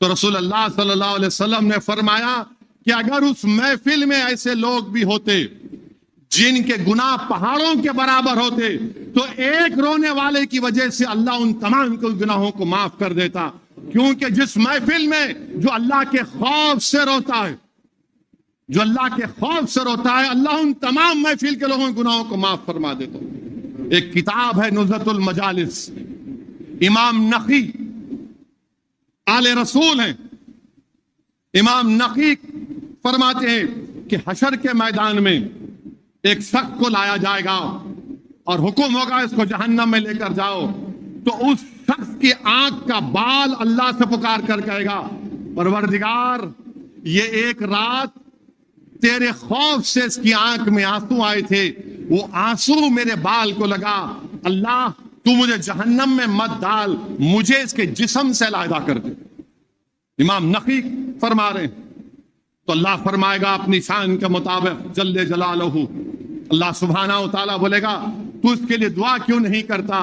تو رسول اللہ صلی اللہ علیہ وسلم نے فرمایا کہ اگر اس محفل میں ایسے لوگ بھی ہوتے جن کے گناہ پہاڑوں کے برابر ہوتے تو ایک رونے والے کی وجہ سے اللہ ان تمام کے گناہوں کو معاف کر دیتا، کیونکہ جس محفل میں جو اللہ کے خوف سے روتا ہے، جو اللہ کے خوف سے روتا ہے، اللہ ان تمام محفل کے لوگوں کے گناہوں کو معاف فرما دیتا۔ ایک کتاب ہے نزہۃ المجالس، امام نقی آل رسول ہیں، امام نقی فرماتے ہیں کہ حشر کے میدان میں ایک شخص کو لایا جائے گا اور حکم ہوگا اس کو جہنم میں لے کر جاؤ، تو اس شخص کی آنکھ کا بال اللہ سے پکار کر کہے گا پروردگار، یہ ایک رات تیرے خوف سے اس کی آنکھ میں آنسو آئے تھے، وہ آنسو میرے بال کو لگا، اللہ تو مجھے جہنم میں مت ڈال، مجھے اس کے جسم سے علیحدہ کر دے۔ امام نقی فرما رہے ہیں، تو اللہ فرمائے گا اپنی شان کے مطابق جل جلالہ، اللہ سبحانہ و تعالیٰ بولے گا تو اس کے لیے دعا کیوں نہیں کرتا؟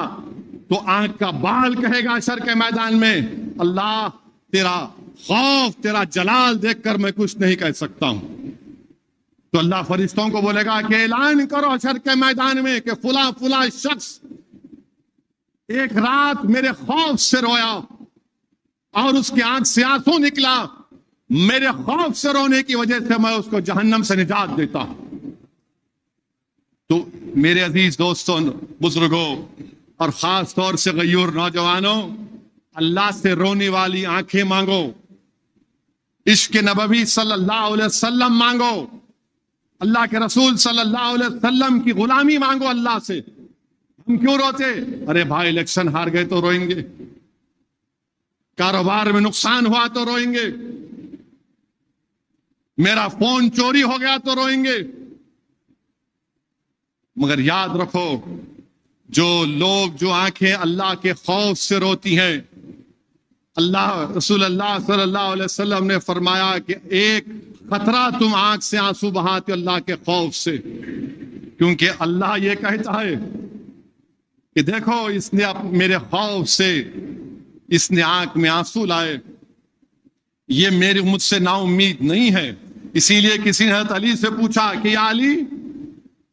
تو آنکھ کا بال کہے گا عشر کے میدان میں اللہ تیرا خوف، تیرا جلال دیکھ کر میں کچھ نہیں کہہ سکتا ہوں۔ تو اللہ فرشتوں کو بولے گا کہ اعلان کرو عشر کے میدان میں کہ فلاں فلاں شخص ایک رات میرے خوف سے رویا اور اس کی آنکھ سے آنسو نکلا، میرے خوف سے رونے کی وجہ سے میں اس کو جہنم سے نجات دیتا ہوں۔ تو میرے عزیز دوستوں، بزرگوں، اور خاص طور سے غیور نوجوانوں، اللہ سے رونے والی آنکھیں مانگو، عشق نبوی صلی اللہ علیہ وسلم مانگو، اللہ کے رسول صلی اللہ علیہ وسلم کی غلامی مانگو اللہ سے۔ ہم کیوں روتے؟ ارے بھائی الیکشن ہار گئے تو روئیں گے، کاروبار میں نقصان ہوا تو روئیں گے، میرا فون چوری ہو گیا تو روئیں گے۔ مگر یاد رکھو، جو لوگ جو آنکھیں اللہ کے خوف سے روتی ہیں، رسول اللہ صلی اللہ علیہ وسلم نے فرمایا کہ ایک خطرہ تم آنکھ سے آنسو بہاتے اللہ کے خوف سے، کیونکہ اللہ یہ کہتا ہے کہ دیکھو اس نے میرے خوف سے اس نے آنکھ میں آنسو لائے، یہ مجھ سے نا امید نہیں ہے۔ اسی لیے کسی نے حضرت علی سے پوچھا کہ یا علی،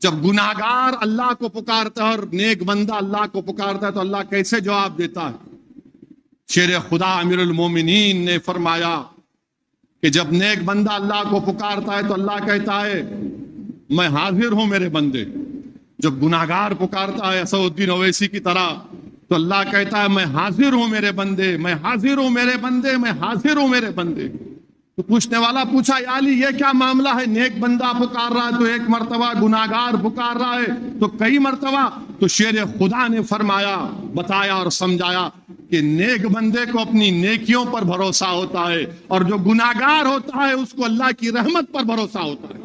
جب گناہگار اللہ کو پکارتا ہے اور نیک بندہ اللہ کو پکارتا ہے تو اللہ کیسے جواب دیتا ہے؟ شیر خدا امیر المومنین نے فرمایا کہ جب نیک بندہ اللہ کو پکارتا ہے تو اللہ کہتا ہے میں حاضر ہوں میرے بندے۔ جب گناہگار پکارتا ہے اسد الدین اویسی کی طرح تو اللہ کہتا ہے میں حاضر ہوں میرے بندے، میں حاضر ہوں میرے بندے، میں حاضر ہوں میرے بندے۔ تو پوچھنے والا پوچھا یا علی یہ کیا معاملہ ہے؟ نیک بندہ پکار رہا ہے تو ایک مرتبہ، گناہگار پکار رہا ہے تو کئی مرتبہ۔ تو شیر خدا نے فرمایا، بتایا اور سمجھایا کہ نیک بندے کو اپنی نیکیوں پر بھروسہ ہوتا ہے، اور جو گناہگار ہوتا ہے اس کو اللہ کی رحمت پر بھروسہ ہوتا ہے،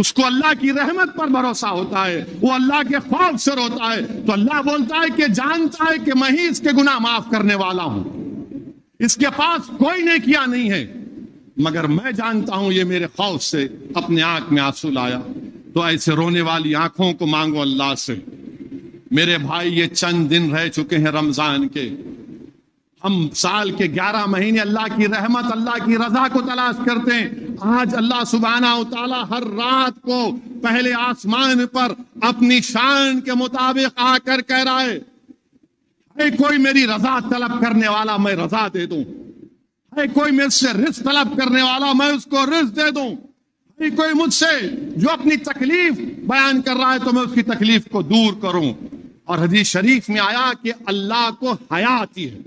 اس کو اللہ کی رحمت پر بھروسہ ہوتا ہے، وہ اللہ کے خوف سے روتا ہے۔ تو اللہ بولتا ہے کہ جانتا ہے کہ میں ہی اس کے گناہ معاف کرنے والا ہوں، اس کے پاس کوئی نیکیاں نہیں ہے، مگر میں جانتا ہوں یہ میرے خوف سے اپنے آنکھ میں آنسو لایا۔ تو ایسے رونے والی آنکھوں کو مانگو اللہ سے۔ میرے بھائی یہ چند دن رہ چکے ہیں رمضان کے، ہم سال کے 11 مہینے اللہ کی رحمت، اللہ کی رضا کو تلاش کرتے ہیں۔ آج اللہ سبحانہ و تعالی ہر رات کو پہلے آسمان پر اپنی شان کے مطابق آ کر کہہ رہا ہے اے کوئی میری رضا طلب کرنے والا میں رضا دے دوں، اے کوئی مجھ سے رزق طلب کرنے والا میں اس کو رزق دے دوں، اے کوئی مجھ سے جو اپنی تکلیف بیان کر رہا ہے تو میں اس کی تکلیف کو دور کروں۔ اور حدیث شریف میں آیا کہ اللہ کو حیا آتی ہے،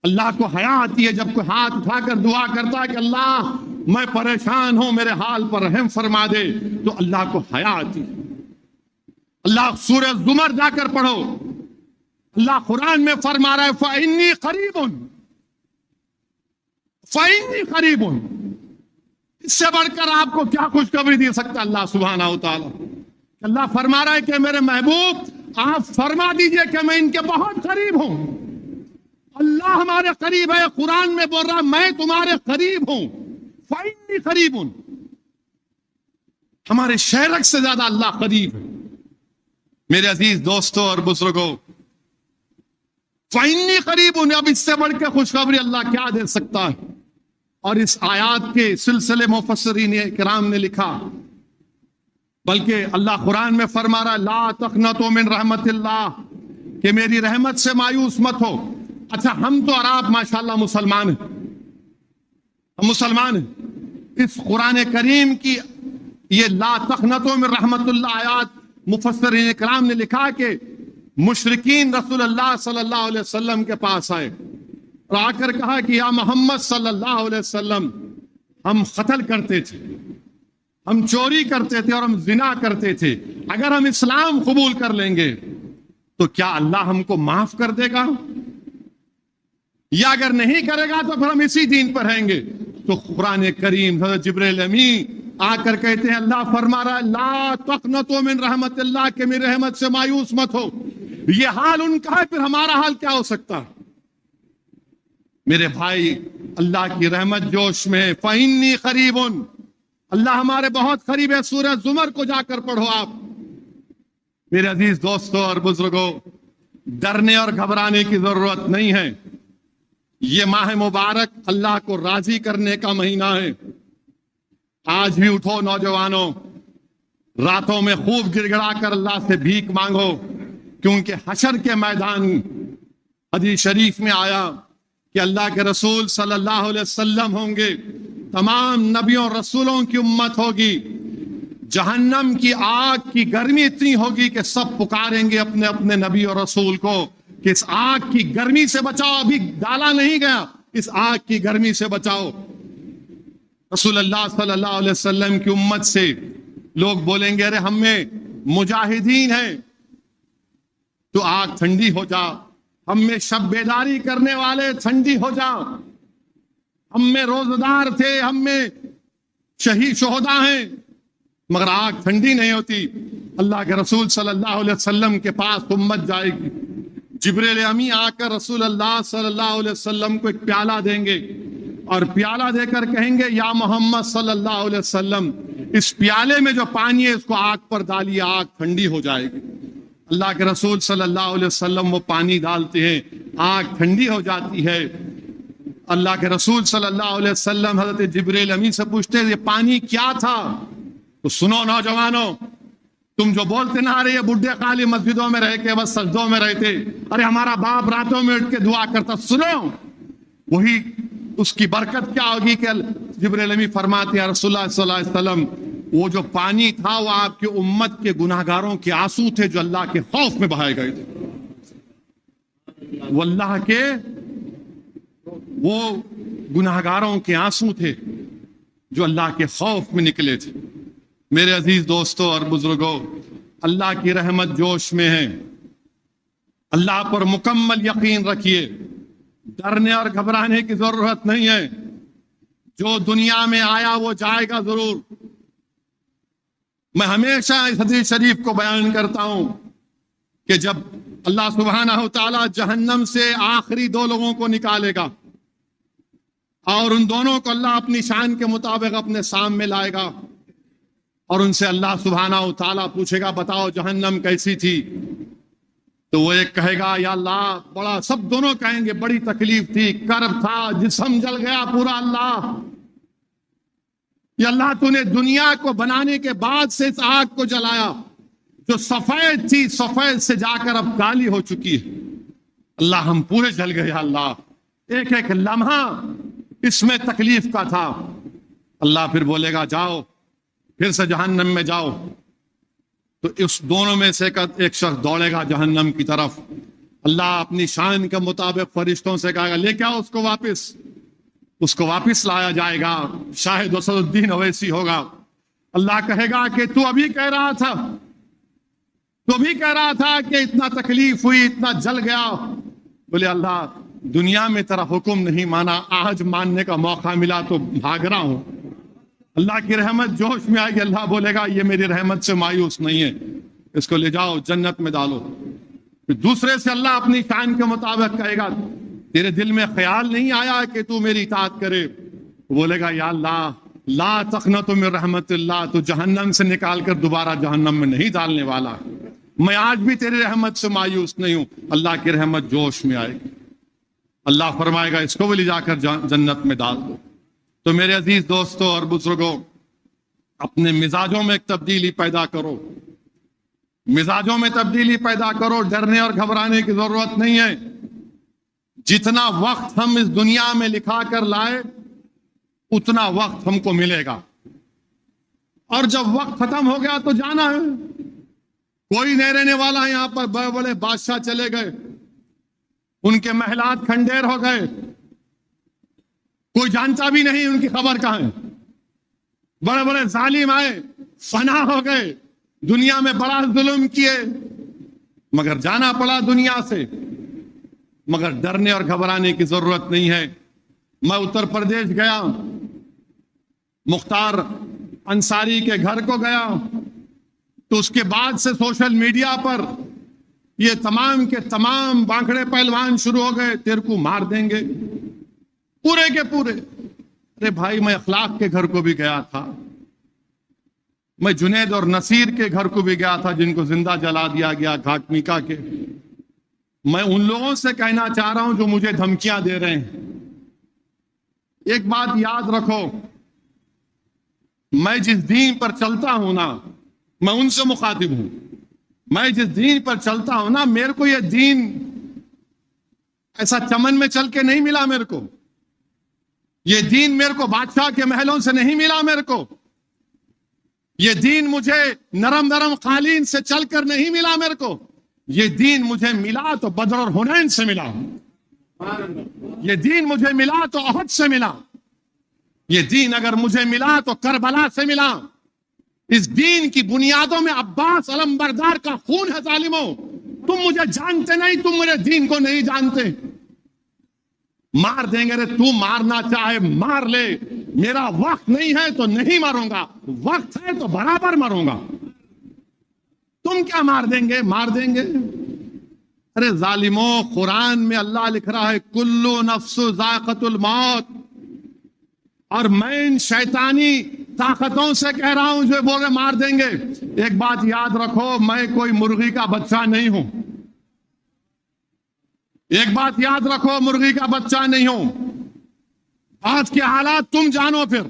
اللہ کو حیا آتی ہے جب کوئی ہاتھ اٹھا کر دعا کرتا ہے کہ اللہ میں پریشان ہوں میرے حال پر رحم فرما دے، تو اللہ کو حیا آتی ہے۔ اللہ سورہ زمر جا کر پڑھو، اللہ قرآن میں فرما رہا ہے فَإِنِّي قَرِيبٌ، فَإِنِّي قَرِيبٌ۔ اس سے بڑھ کر آپ کو کیا خوشخبری دے سکتا اللہ سبحانہ و تعالی؟ اللہ فرما رہا ہے کہ میرے محبوب آپ فرما دیجئے کہ میں ان کے بہت قریب ہوں۔ اللہ ہمارے قریب ہے، قرآن میں بول رہا میں تمہارے قریب ہوں، فَإِنِّي قَرِيبٌ۔ ہمارے شہرک سے زیادہ اللہ قریب ہے۔ میرے عزیز دوستوں اور بزرگوں، فَإِنِّي قَرِيبٌ، اب اس سے بڑھ کے خوشخبری اللہ کیا دے سکتا ہے؟ اور اس آیات کے سلسلے مفسرین کرام نے لکھا، بلکہ اللہ قرآن میں فرما رہا ہے لا تقنطوا من رحمت اللہ، کہ میری رحمت سے مایوس مت ہو۔ اچھا ہم تو اور آپ ماشاءاللہ مسلمان ہیں، ہم مسلمان ہیں۔ اس قرآن کریم کی یہ لا تقنطوا من رحمت اللہ آیات مفسرین کرام نے لکھا کہ مشرکین رسول اللہ صلی اللہ علیہ وسلم کے پاس آئے اور آ کر کہا کہ یا محمد صلی اللہ علیہ وسلم، ہم قتل کرتے تھے، ہم چوری کرتے تھے اور ہم زنا کرتے تھے، اگر ہم اسلام قبول کر لیں گے تو کیا اللہ ہم کو معاف کر دے گا، یا اگر نہیں کرے گا تو پھر ہم اسی دین پر رہیں گے؟ تو قرآن کریم حضرت جبرائیل امین آ کر کہتے ہیں اللہ فرما رہا ہے لا تقنطوا من رحمت اللہ، کہ میری رحمت سے مایوس مت ہو۔ یہ حال ان کا ہے، پھر ہمارا حال کیا ہو سکتا ہے؟ میرے بھائی اللہ کی رحمت جوش میں فَإِنِّي قَرِيبٌ، اللہ ہمارے بہت قریب ہے۔ سورہ زمر کو جا کر پڑھو آپ۔ میرے عزیز دوستوں اور بزرگوں، ڈرنے اور گھبرانے کی ضرورت نہیں ہے۔ یہ ماہ مبارک اللہ کو راضی کرنے کا مہینہ ہے۔ آج بھی اٹھو نوجوانوں، راتوں میں خوب گڑ گڑا کر اللہ سے بھیک مانگو، کیونکہ حشر کے میدان حدیث شریف میں آیا کہ اللہ کے رسول صلی اللہ علیہ وسلم ہوں گے، تمام نبیوں رسولوں کی امت ہوگی، جہنم کی آگ کی گرمی اتنی ہوگی کہ سب پکاریں گے اپنے اپنے نبی اور رسول کو کہ اس آگ کی گرمی سے بچاؤ، ابھی ڈالا نہیں گیا، اس آگ کی گرمی سے بچاؤ۔ رسول اللہ صلی اللہ علیہ وسلم کی امت سے لوگ بولیں گے ارے ہم میں مجاہدین ہیں، تو آگ ٹھنڈی ہو جا، ہم میں شب بیداری کرنے والے ٹھنڈی ہو جا، ہم میں روزدار تھے، ہم میں شہید شہداء ہیں، مگر آگ ٹھنڈی نہیں ہوتی۔ اللہ کے رسول صلی اللہ علیہ وسلم کے پاس امت جائے گی، جبریل امی آ کر رسول اللہ صلی اللہ علیہ وسلم کو ایک پیالہ دیں گے اور پیالہ دے کر کہیں گے یا محمد صلی اللہ علیہ وسلم اس پیالے میں جو پانی ہے اس کو آگ پر ڈالیے، آگ ٹھنڈی ہو جائے گی۔ اللہ کے رسول صلی اللہ علیہ وسلم وہ پانی ڈالتے ہیں، آگ ٹھنڈی ہو جاتی ہے۔ اللہ کے رسول صلی اللہ علیہ وسلم حضرت جبریل امی سے پوچھتے ہیں یہ پانی کیا تھا؟ تو سنو نوجوانوں، تم جو بولتے نہ رہے بڈھے خالی مسجدوں میں رہ کے بس سجدوں میں رہتے، ارے ہمارا باپ راتوں میں اٹھ کے دعا کرتا، سنو وہی اس کی برکت کیا ہوگی کہ جبریل امی فرماتے ہیں رسول اللہ صلی اللہ علیہ وسلم وہ جو پانی تھا وہ آپ کی امت کے گناہگاروں کے آنسو تھے جو اللہ کے خوف میں بہائے گئے تھے، وہ اللہ کے وہ گناہگاروں کے آنسو تھے جو اللہ کے خوف میں نکلے تھے۔ میرے عزیز دوستوں اور بزرگوں، اللہ کی رحمت جوش میں ہے، اللہ پر مکمل یقین رکھیے، ڈرنے اور گھبرانے کی ضرورت نہیں ہے، جو دنیا میں آیا وہ جائے گا ضرور۔ میں ہمیشہ اس حدیث شریف کو بیان کرتا ہوں کہ جب اللہ سبحانہ و تعالی جہنم سے آخری دو لوگوں کو نکالے گا اور ان دونوں کو اللہ اپنی شان کے مطابق اپنے سامنے لائے گا اور ان سے اللہ سبحانہ و تعالیٰ پوچھے گا بتاؤ جہنم کیسی تھی؟ تو وہ ایک کہے گا یا اللہ بڑا، سب دونوں کہیں گے بڑی تکلیف تھی، کرب تھا، جسم جل گیا پورا، اللہ یا اللہ تو نے دنیا کو بنانے کے بعد سے اس آگ کو جلایا جو سفید تھی، سفید سے جا کر اب کالی ہو چکی ہے، اللہ ہم پورے جل گئے، اللہ ایک ایک لمحہ اس میں تکلیف کا تھا۔ اللہ پھر بولے گا جاؤ پھر سے جہنم میں جاؤ، تو اس دونوں میں سے ایک شخص دوڑے گا جہنم کی طرف، اللہ اپنی شان کے مطابق فرشتوں سے کہے گا لے کے آؤ اس کو واپس لایا جائے گا، شاہد اسد الدین اویسی ہوگا۔ اللہ کہے گا کہ تو ابھی کہہ رہا تھا کہ اتنا تکلیف ہوئی، اتنا جل گیا، بولے اللہ دنیا میں تیرا حکم نہیں مانا، آج ماننے کا موقع ملا تو بھاگ رہا ہوں۔ اللہ کی رحمت جوش میں آئے گی، اللہ بولے گا یہ میری رحمت سے مایوس نہیں ہے، اس کو لے جاؤ جنت میں ڈالو۔ پھر دوسرے سے اللہ اپنی شان کے مطابق کہے گا تیرے دل میں خیال نہیں آیا کہ تو میری اطاعت کرے؟ بولے گا یا اللہ لا تقنطوا من رحمت اللہ، تو جہنم سے نکال کر دوبارہ جہنم میں نہیں ڈالنے والا، میں آج بھی تیری رحمت سے مایوس نہیں ہوں۔ اللہ کی رحمت جوش میں آئے گی، اللہ فرمائے گا اس کو بھی لے جا کر جنت میں ڈال دو۔ تو میرے عزیز دوستوں اور بزرگوں، اپنے مزاجوں میں ایک تبدیلی پیدا کرو، مزاجوں میں تبدیلی پیدا کرو، ڈرنے اور گھبرانے کی ضرورت نہیں ہے۔ جتنا وقت ہم اس دنیا میں لکھا کر لائے اتنا وقت ہم کو ملے گا، اور جب وقت ختم ہو گیا تو جانا ہے، کوئی نہیں رہنے والا ہے یہاں پر۔ بڑے بڑے بادشاہ چلے گئے، ان کے محلات کھنڈیر ہو گئے، کوئی جانتا بھی نہیں ان کی خبر کہاں ہے۔ بڑے بڑے ظالم آئے، فنا ہو گئے، دنیا میں بڑا ظلم کیے، مگر جانا پڑا دنیا سے۔ مگر ڈرنے اور گھبرانے کی ضرورت نہیں ہے۔ میں اتر پردیش گیا، مختار انصاری کے گھر کو گیا، تو اس کے بعد سے سوشل میڈیا پر یہ تمام کے تمام بانکڑے پہلوان شروع ہو گئے، تیرے کو مار دیں گے، پورے کے پورے۔ ارے بھائی میں اخلاق کے گھر کو بھی گیا تھا، میں جنید اور نصیر کے گھر کو بھی گیا تھا جن کو زندہ جلا دیا گیا گھاٹ میکا کے۔ میں ان لوگوں سے کہنا چاہ رہا ہوں جو مجھے دھمکیاں دے رہے ہیں، ایک بات یاد رکھو، میں جس دین پر چلتا ہوں نا، میں ان سے مخاطب ہوں، میں جس دین پر چلتا ہوں نا، میرے کو یہ دین ایسا چمن میں چل کے نہیں ملا، میرے کو یہ دین میرے کو بادشاہ کے محلوں سے نہیں ملا، میرے کو یہ دین مجھے نرم نرم قالین سے چل کر نہیں ملا، میرے کو یہ دین مجھے ملا تو بدر اور حنین سے ملا۔ یہ دین مجھے ملا تو احد سے ملا، یہ دین اگر مجھے ملا تو کربلا سے ملا۔ اس دین کی بنیادوں میں عباس علمبردار کا خون ہے ظالموں۔ تم مجھے جانتے نہیں، تم میرے دین کو نہیں جانتے۔ مار دیں گے، تو مارنا چاہے مار لے، میرا وقت نہیں ہے تو نہیں ماروں گا، وقت ہے تو برابر مروں گا۔ تم کیا مار دیں گے؟ مار دیں گے۔ ارے ظالموں، قرآن میں اللہ لکھ رہا ہے کلو نفس ذائقۃ الموت، اور میں ان شیطانی طاقتوں سے کہہ رہا ہوں جو بول رہے مار دیں گے۔ ایک بات یاد رکھو، میں کوئی مرغی کا بچہ نہیں ہوں۔ ایک بات یاد رکھو، مرغی کا بچہ نہیں ہوں۔ آج کے حالات تم جانو، پھر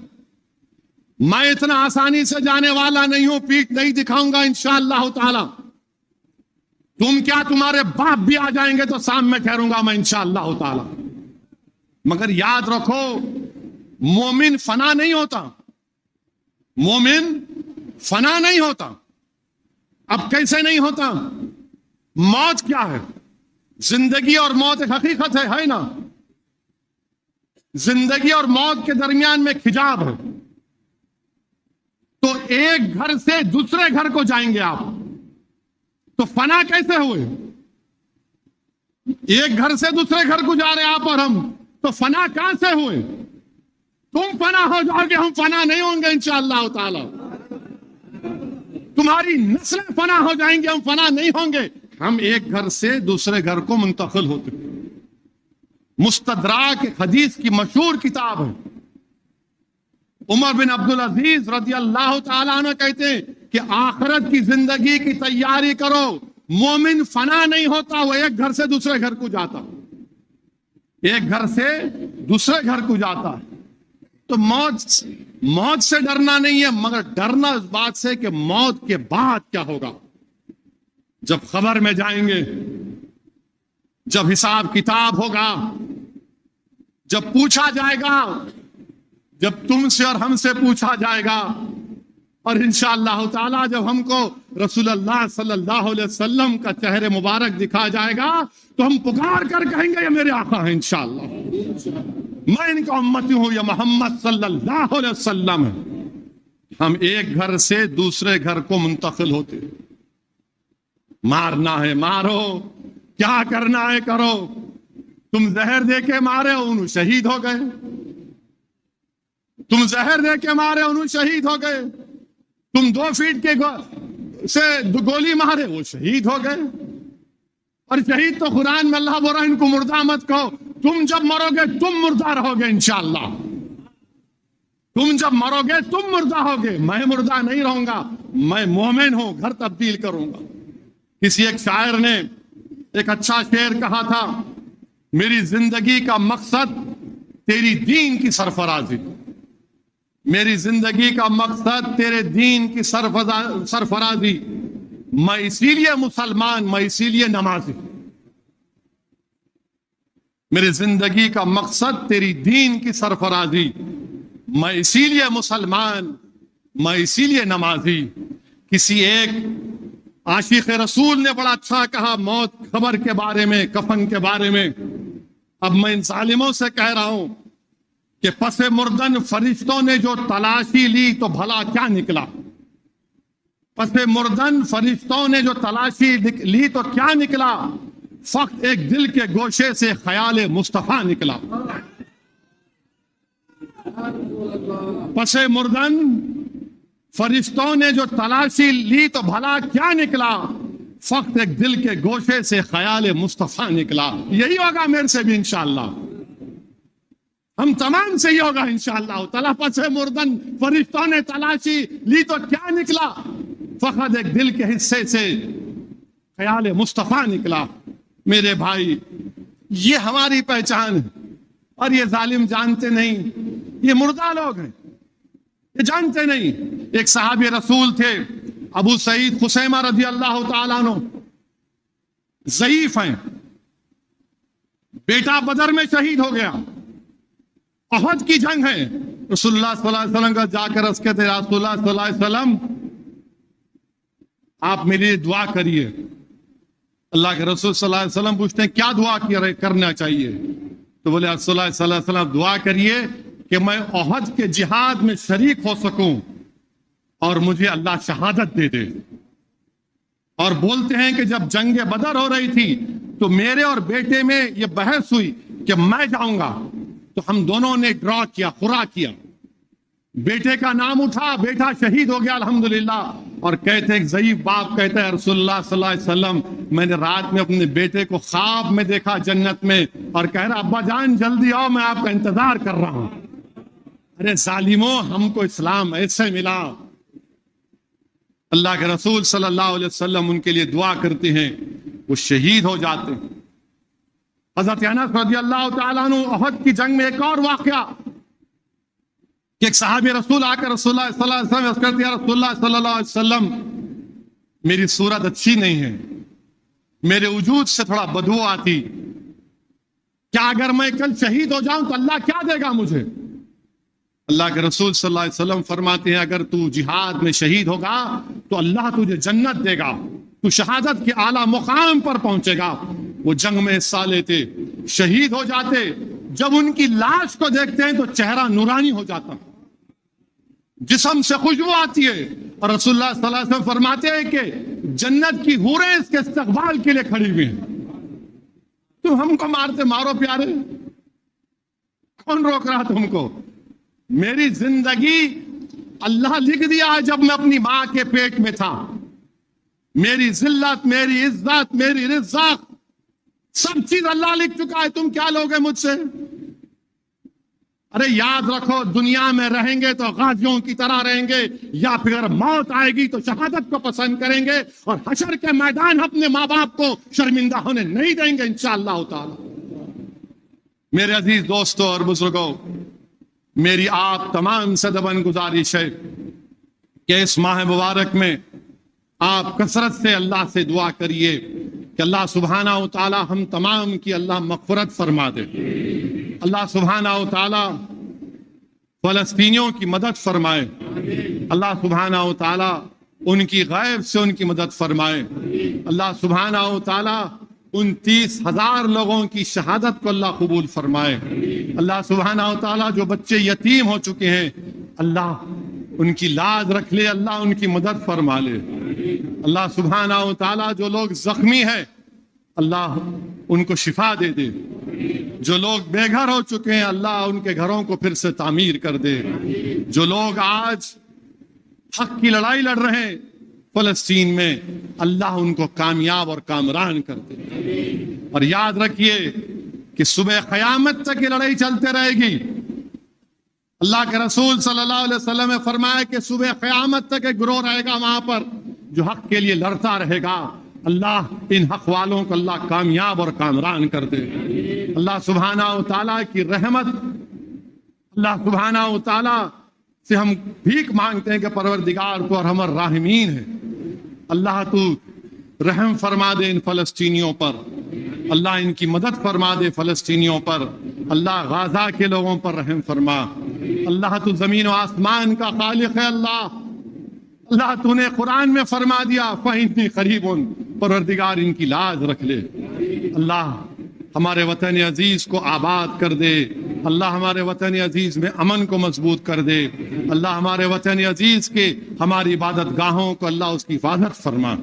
میں اتنا آسانی سے جانے والا نہیں ہوں، پیٹھ نہیں دکھاؤں گا انشاءاللہ تعالی۔ تم کیا، تمہارے باپ بھی آ جائیں گے تو سامنے ٹھہروں گا میں انشاءاللہ تعالی۔ مگر یاد رکھو، مومن فنا نہیں ہوتا، مومن فنا نہیں ہوتا۔ اب کیسے نہیں ہوتا؟ موت کیا ہے؟ زندگی اور موت ایک حقیقت ہے نا؟ زندگی اور موت کے درمیان میں ایک حجاب ہے۔ تو ایک گھر سے دوسرے گھر کو جائیں گے آپ، تو فنا کیسے ہوئے؟ ایک گھر سے دوسرے گھر کو جا رہے آپ اور ہم، تو فنا کہاں سے ہوئے؟ تم فنا ہو جاؤ گے، ہم فنا نہیں ہوں گے انشاءاللہ تعالی۔ تمہاری نسلیں فنا ہو جائیں گے، ہم فنا نہیں ہوں گے۔ ہم ایک گھر سے دوسرے گھر کو منتقل ہوتے ہیں۔ مستدراک ایک حدیث کی مشہور کتاب ہے۔ عمر بن عبدالعزیز رضی اللہ تعالیٰ عنہ کہتے ہیں کہ آخرت کی زندگی کی تیاری کرو، مومن فنا نہیں ہوتا، وہ ایک گھر سے دوسرے گھر کو جاتا، ایک گھر سے دوسرے گھر کو جاتا ہے۔ تو موت سے ڈرنا نہیں ہے، مگر ڈرنا اس بات سے کہ موت کے بعد کیا ہوگا۔ جب خبر میں جائیں گے، جب حساب کتاب ہوگا، جب پوچھا جائے گا، جب تم سے اور ہم سے پوچھا جائے گا، اور انشاءاللہ تعالی جب ہم کو رسول اللہ صلی اللہ علیہ وسلم کا چہرے مبارک دکھا جائے گا تو ہم پکار کر کہیں گے یہ میرے آقا ہیں، انشاءاللہ میں ان کا امتی ہوں، یہ محمد صلی اللہ علیہ وسلم ہے۔ ہم ایک گھر سے دوسرے گھر کو منتقل ہوتے۔ مارنا ہے مارو، کیا کرنا ہے کرو۔ تم زہر دے کے مارے انہوں شہید ہو گئے، تم زہر دے کے مارے انہوں شہید ہو گئے، تم 2 فیٹ کے سے گولی مارے وہ شہید ہو گئے۔ اور شہید تو قرآن میں اللہ بول رہا ہے ان کو مردہ مت کہو، تم جب مرو گے تم مردہ رہو گے انشاءاللہ۔ تم جب مرو گے تم مردہ ہوگے، میں مردہ نہیں رہوں گا، میں مومن ہوں، گھر تبدیل کروں گا۔ کسی ایک شاعر نے ایک اچھا شعر کہا تھا، میری زندگی کا مقصد تیری دین کی سرفرازی، میری زندگی کا مقصد تیرے دین کی سرفرازی، میں اسی لیے مسلمان، میں اسی لیے نمازی۔ میری زندگی کا مقصد تیری دین کی سرفرازی، میں اسی لیے مسلمان، میں اسی لیے نمازی۔ کسی ایک عاشق رسول نے بڑا اچھا کہا موت خبر کے بارے میں، کفن کے بارے میں۔ اب میں ان ظالموں سے کہہ رہا ہوں کہ پس مردن فرشتوں نے جو تلاشی لی تو بھلا کیا نکلا؟ پس مردن فرشتوں نے جو تلاشی لی تو کیا نکلا؟ فقط ایک دل کے گوشے سے خیال مصطفیٰ نکلا۔ پس مردن فرشتوں نے جو تلاشی لی تو بھلا کیا نکلا؟ فقط ایک دل کے گوشے سے خیال مصطفیٰ نکلا۔ یہی ہوگا میرے سے بھی انشاءاللہ، ہم تمام سے ہی ہوگا انشاءاللہ تعالیٰ۔ پس مردن فرشتوں نے تلاشی لی تو کیا نکلا؟ فقط ایک دل کے حصے سے خیال مصطفیٰ نکلا۔ میرے بھائی، یہ ہماری پہچان ہے، اور یہ ظالم جانتے نہیں، یہ مردہ لوگ ہیں، یہ جانتے نہیں۔ ایک صحابی رسول تھے ابو سعید خسیمہ رضی اللہ تعالیٰ عنہ، ضعیف ہیں، بیٹا بدر میں شہید ہو گیا، احد کی جنگ ہے، رسول اللہ صلی اللہ علیہ وسلم کا جا کر عرض کہتے رسول اللہ صلی اللہ علیہ وسلم آپ میرے لیے دعا کریے۔ اللہ کے رسول صلی اللہ علیہ وسلم پوچھتے ہیں کیا دعا کرنا چاہیے؟ تو بولے رسول اللہ صلی اللہ علیہ وسلم دعا کریے کہ میں احد کے جہاد میں شریک ہو سکوں اور مجھے اللہ شہادت دے دے۔ اور بولتے ہیں کہ جب جنگ بدر ہو رہی تھی تو میرے اور بیٹے میں یہ بحث ہوئی کہ میں جاؤں گا، تو ہم دونوں نے ڈرا کیا، خورا کیا، بیٹے کا نام اٹھا، بیٹا شہید ہو گیا الحمدللہ۔ اور کہتے ہیں ضعیف باپ کہتا ہے رسول اللہ صلی اللہ علیہ وسلم میں نے رات میں اپنے بیٹے کو خواب میں دیکھا جنت میں، اور کہہ رہا ابا جان جلدی آؤ میں آپ کا انتظار کر رہا ہوں۔ ارے ظالموں، ہم کو اسلام ایسے ملا۔ اللہ کے رسول صلی اللہ علیہ وسلم ان کے لیے دعا کرتے ہیں، وہ شہید ہو جاتے ہیں۔ حضرت انس رضی اللہ تعالیٰ عنہ احد کی جنگ میں ایک اور واقعہ کہ ایک صحابی رسول آ کر رسول اللہ صلی اللہ علیہ وسلم کرتے ہیں رسول اللہ صلی اللہ علیہ وسلم میری صورت اچھی نہیں ہے، میرے وجود سے تھوڑا بدبو آتی، کیا اگر میں کل شہید ہو جاؤں تو اللہ کیا دے گا مجھے؟ اللہ کے رسول صلی اللہ علیہ وسلم فرماتے ہیں اگر تو جہاد میں شہید ہوگا تو اللہ تجھے جنت دے گا، تو شہادت کے اعلیٰ مقام پر پہنچے گا۔ وہ جنگ میں حصہ لیتے، شہید ہو جاتے، جب ان کی لاش کو دیکھتے ہیں تو چہرہ نورانی ہو جاتا، جسم سے خوشبو آتی ہے، اور رسول اللہ صلی اللہ علیہ وسلم فرماتے ہیں کہ جنت کی حوریں اس کے استقبال کے لیے کھڑی ہوئی ہیں۔ تم ہم کو مارتے، مارو پیارے، کون روک رہا تم کو؟ میری زندگی اللہ لکھ دیا ہے جب میں اپنی ماں کے پیٹ میں تھا، میری ذلت، میری عزت، میری رزق، سب چیز اللہ لکھ چکا ہے، تم کیا لوگے مجھ سے؟ ارے یاد رکھو دنیا میں رہیں گے تو غازیوں کی طرح رہیں گے، یا پھر موت آئے گی تو شہادت کو پسند کریں گے، اور حشر کے میدان اپنے ماں باپ کو شرمندہ ہونے نہیں دیں گے انشاءاللہ تعالی۔ میرے عزیز دوستوں اور بزرگوں، میری آپ تمام سے دبن گزارش ہے کہ اس ماہ مبارک میں آپ کثرت سے اللہ سے دعا کریے کہ اللہ سبحانہ و تعالی ہم تمام کی اللہ مغفرت فرما دے، اللہ سبحانہ و تعالی فلسطینیوں کی مدد فرمائے، اللہ سبحانہ و تعالی ان کی غیب سے ان کی مدد فرمائے، اللہ سبحانہ و تعالی ان 30,000 لوگوں کی شہادت کو اللہ قبول فرمائے، اللہ سبحانہ و تعالی جو بچے یتیم ہو چکے ہیں اللہ ان کی لاج رکھ لے، اللہ ان کی مدد فرما لے، اللہ سبحانہ و تعالی جو لوگ زخمی ہیں اللہ ان کو شفا دے دے، جو لوگ بے گھر ہو چکے ہیں اللہ ان کے گھروں کو پھر سے تعمیر کر دے، جو لوگ آج حق کی لڑائی لڑ رہے ہیں فلسطین میں اللہ ان کو کامیاب اور کامران کر دے۔ اور یاد رکھیے کہ صبح قیامت تک یہ لڑائی چلتے رہے گی۔ اللہ کے رسول صلی اللہ علیہ وسلم نے فرمایا کہ صبح قیامت تک ایک گروہ رہے گا وہاں پر جو حق کے لیے لڑتا رہے گا، اللہ ان حق والوں کو اللہ کامیاب اور کامران کر دے۔ اللہ سبحانہ و تعالیٰ کی رحمت، اللہ سبحانہ و تعالیٰ سے ہم بھیک مانگتے ہیں کہ پروردگار تو ارحم الراحمین ہے، اللہ تو رحم فرما دے ان فلسطینیوں پر، اللہ ان کی مدد فرما دے فلسطینیوں پر، اللہ غزہ کے لوگوں پر رحم فرما، اللہ تو زمین و آسمان کا خالق ہے، اللہ تو نے قرآن میں فرما دیا فَإِنِّي قَرِيبٌ، پروردگار ان کی لاج رکھ لے، اللہ ہمارے وطن عزیز کو آباد کر دے، اللہ ہمارے وطن عزیز میں امن کو مضبوط کر دے، اللہ ہمارے وطن عزیز کے ہماری عبادت گاہوں کو اللہ اس کی حفاظت فرما،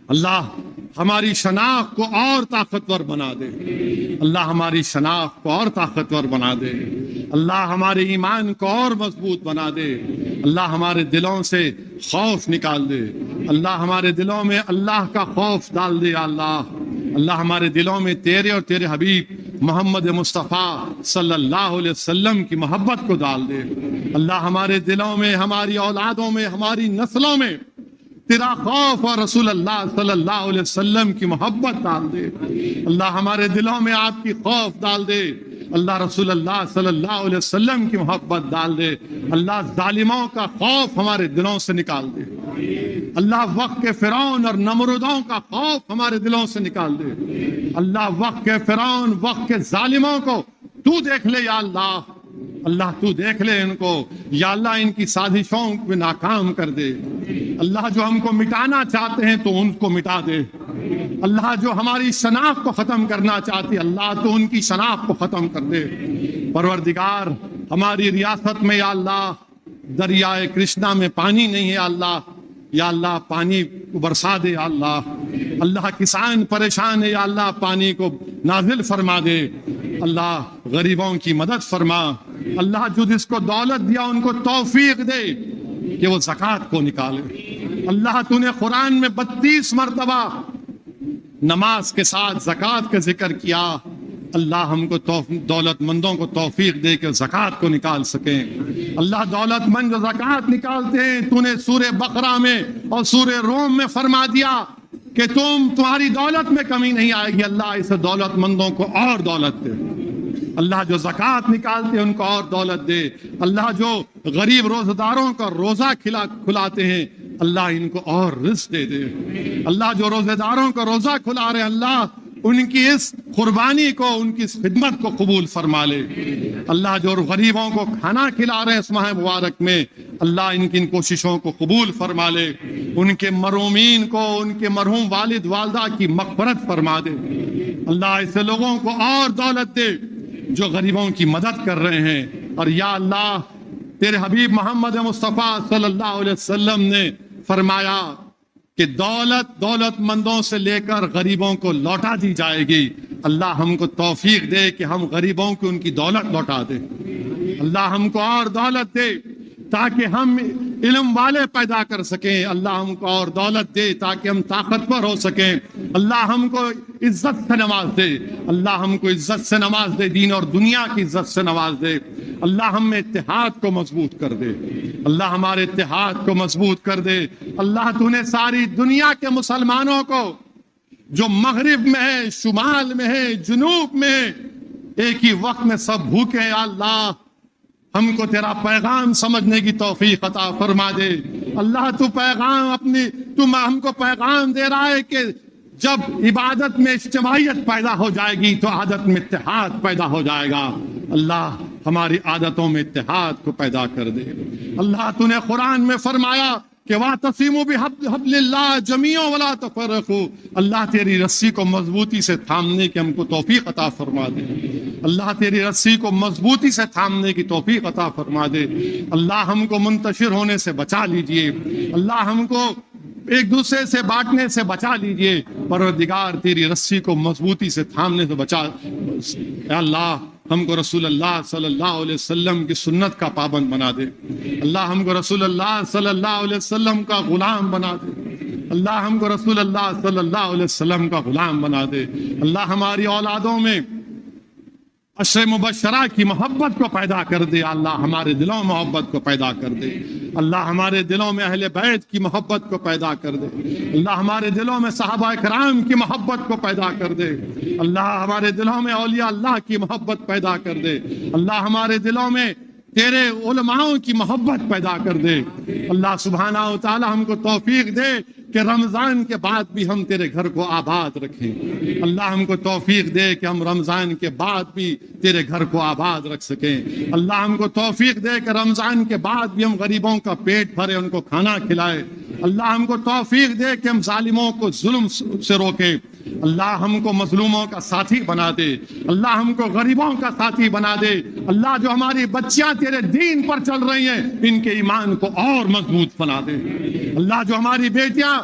اللہ ہماری شناخت کو اور طاقتور بنا دے، اللہ ہماری شناخت کو اور طاقتور بنا دے، اللہ ہمارے ایمان کو اور مضبوط بنا دے، اللہ ہمارے دلوں سے خوف نکال دے، اللہ ہمارے دلوں میں اللہ کا خوف ڈال دے، اللہ ہمارے دلوں میں تیرے اور تیرے حبیب محمد مصطفیٰ صلی اللہ علیہ وسلم کی محبت کو ڈال دے، اللہ ہمارے دلوں میں، ہماری اولادوں میں، ہماری نسلوں میں تیرا خوف اور رسول اللہ صلی اللہ علیہ وسلم کی محبت ڈال دے، اللہ ہمارے دلوں میں آپ کی خوف ڈال دے، اللہ رسول اللہ صلی اللہ علیہ وسلم کی محبت ڈال دے، اللہ ظالموں کا خوف ہمارے دلوں سے نکال دے، اللہ وقت کے فرعون اور نمرودوں کا خوف ہمارے دلوں سے نکال دے، اللہ وقت کے فرعون، وقت کے ظالموں کو تو دیکھ لے یا اللہ، اللہ تو دیکھ لے ان کو یا اللہ، ان کی سازشوں کو ناکام کر دے، اللہ جو ہم کو مٹانا چاہتے ہیں تو ان کو مٹا دے، اللہ جو ہماری شناخت کو ختم کرنا چاہتی اللہ تو ان کی شناخت کو ختم کر دے۔ پروردگار ہماری ریاست میں یا اللہ دریائے کرشنا میں پانی نہیں ہے یا اللہ پانی کو برسا دے یا اللہ۔ اللہ کسان پریشان ہے یا اللہ پانی کو نازل فرما دے۔ اللہ غریبوں کی مدد فرما۔ اللہ جو جس کو دولت دیا ان کو توفیق دے کہ وہ زکوٰۃ کو نکالے۔ اللہ تو نے قرآن میں 32 مرتبہ نماز کے ساتھ زکوٰۃ کا ذکر کیا۔ اللہ ہم کو دولت مندوں کو توفیق دے کہ زکوٰۃ کو نکال سکیں۔ اللہ دولت مند جو زکوٰۃ نکالتے ہیں تو نے سورہ بقرہ میں اور سورہ روم میں فرما دیا کہ تمہاری دولت میں کمی نہیں آئے گی۔ اللہ اس دولت مندوں کو اور دولت دے۔ اللہ جو زکوٰۃ نکالتے ہیں ان کو اور دولت دے۔ اللہ جو غریب روزہ داروں کا روزہ کھلاتے ہیں اللہ ان کو اور رزق دے دے۔ اللہ جو روزہ داروں کا روزہ کھلا رہے ہیں اللہ ان کی اس قربانی کو ان کی اس خدمت کو قبول فرما لے۔ اللہ جو غریبوں کو کھانا کھلا رہے ہیں اس ماہ مبارک میں اللہ ان کی ان کوششوں کو قبول فرما لے۔ ان کے مرحومین کو ان کے مرحوم والد والدہ کی مغفرت فرما دے۔ اللہ ایسے لوگوں کو اور دولت دے جو غریبوں کی مدد کر رہے ہیں۔ اور یا اللہ تیرے حبیب محمد مصطفیٰ صلی اللہ علیہ وسلم نے فرمایا کہ دولت مندوں سے لے کر غریبوں کو لوٹا دی جائے گی۔ اللہ ہم کو توفیق دے کہ ہم غریبوں کو ان کی دولت لوٹا دے۔ اللہ ہم کو اور دولت دے تاکہ ہم علم والے پیدا کر سکیں۔ اللہ ہم کو اور دولت دے تاکہ ہم طاقتور ہو سکیں۔ اللہ ہم کو عزت سے نواز دے۔ اللہ ہم کو عزت سے نواز دے، دین اور دنیا کی عزت سے نواز دے۔ اللہ ہم میں اتحاد کو مضبوط کر دے۔ اللہ ہمارے اتحاد کو مضبوط کر دے۔ اللہ تو نے ساری دنیا کے مسلمانوں کو جو مغرب میں ہے، شمال میں ہے، جنوب میں ہے، ایک ہی وقت میں سب بھوکے ہیں۔ اللہ ہم کو تیرا پیغام سمجھنے کی توفیق عطا فرما دے۔ اللہ تو ہم کو پیغام دے رہا ہے کہ جب عبادت میں اجتماعیت پیدا ہو جائے گی تو عادت میں اتحاد پیدا ہو جائے گا۔ اللہ ہماری عادتوں میں اتحاد کو پیدا کر دے۔ اللہ تو نے قرآن میں فرمایا کہ وَاعْتَصِمُوا بِحَبْلِ اللَّهِ جَمِيعًا وَلَا تَفَرَّقُوا۔ اللہ تیری رسی کو مضبوطی سے تھامنے کی ہم کو توفیق عطا فرما دے۔ اللہ تیری رسی کو مضبوطی سے تھامنے کی توفیق عطا فرما دے۔ اللہ ہم کو منتشر ہونے سے بچا لیجئے۔ اللہ ہم کو ایک دوسرے سے بانٹنے سے بچا لیجئے۔ پروردگار تیری رسی کو مضبوطی سے تھامنے سے بچا۔ اے اللہ ہم کو رسول اللہ صلی اللہ علیہ وسلم کی سنت کا پابند بنا دے۔ اللہ ہم کو رسول اللہ صلی اللہ علیہ وسلم کا غلام بنا دے۔ اللہ ہم کو رسول اللہ صلی اللہ علیہ وسلم کا غلام بنا دے۔ اللہ ہماری اولادوں میں عشر مبشرہ کی محبت کو پیدا کر دے۔ اللہ ہمارے دلوں میں محبت کو پیدا کر دے۔ اللہ ہمارے دلوں میں اہل بیت کی محبت کو پیدا کر دے۔ اللہ ہمارے دلوں میں صحابہ کرام کی محبت کو پیدا کر دے۔ اللہ ہمارے دلوں میں اولیاء اللہ کی محبت پیدا کر دے۔ اللہ ہمارے دلوں میں تیرے علماؤں کی محبت پیدا کر دے۔ اللہ سبحانہ و تعالی ہم کو توفیق دے کہ رمضان کے بعد بھی ہم تیرے گھر کو آباد رکھیں۔ اللہ ہم کو توفیق دے کہ ہم رمضان کے بعد بھی تیرے گھر کو آباد رکھ سکیں۔ اللہ ہم کو توفیق دے کہ رمضان کے بعد بھی ہم غریبوں کا پیٹ بھرے، ان کو کھانا کھلائے۔ اللہ ہم کو توفیق دے کہ ہم ظالموں کو ظلم سے روکیں۔ اللہ ہم کو مظلوموں کا ساتھی بنا دے۔ اللہ ہم کو غریبوں کا ساتھی بنا دے۔ اللہ جو ہماری بچیاں تیرے دین پر چل رہی ہیں ان کے ایمان کو اور مضبوط بنا دے۔ اللہ جو ہماری بیٹیاں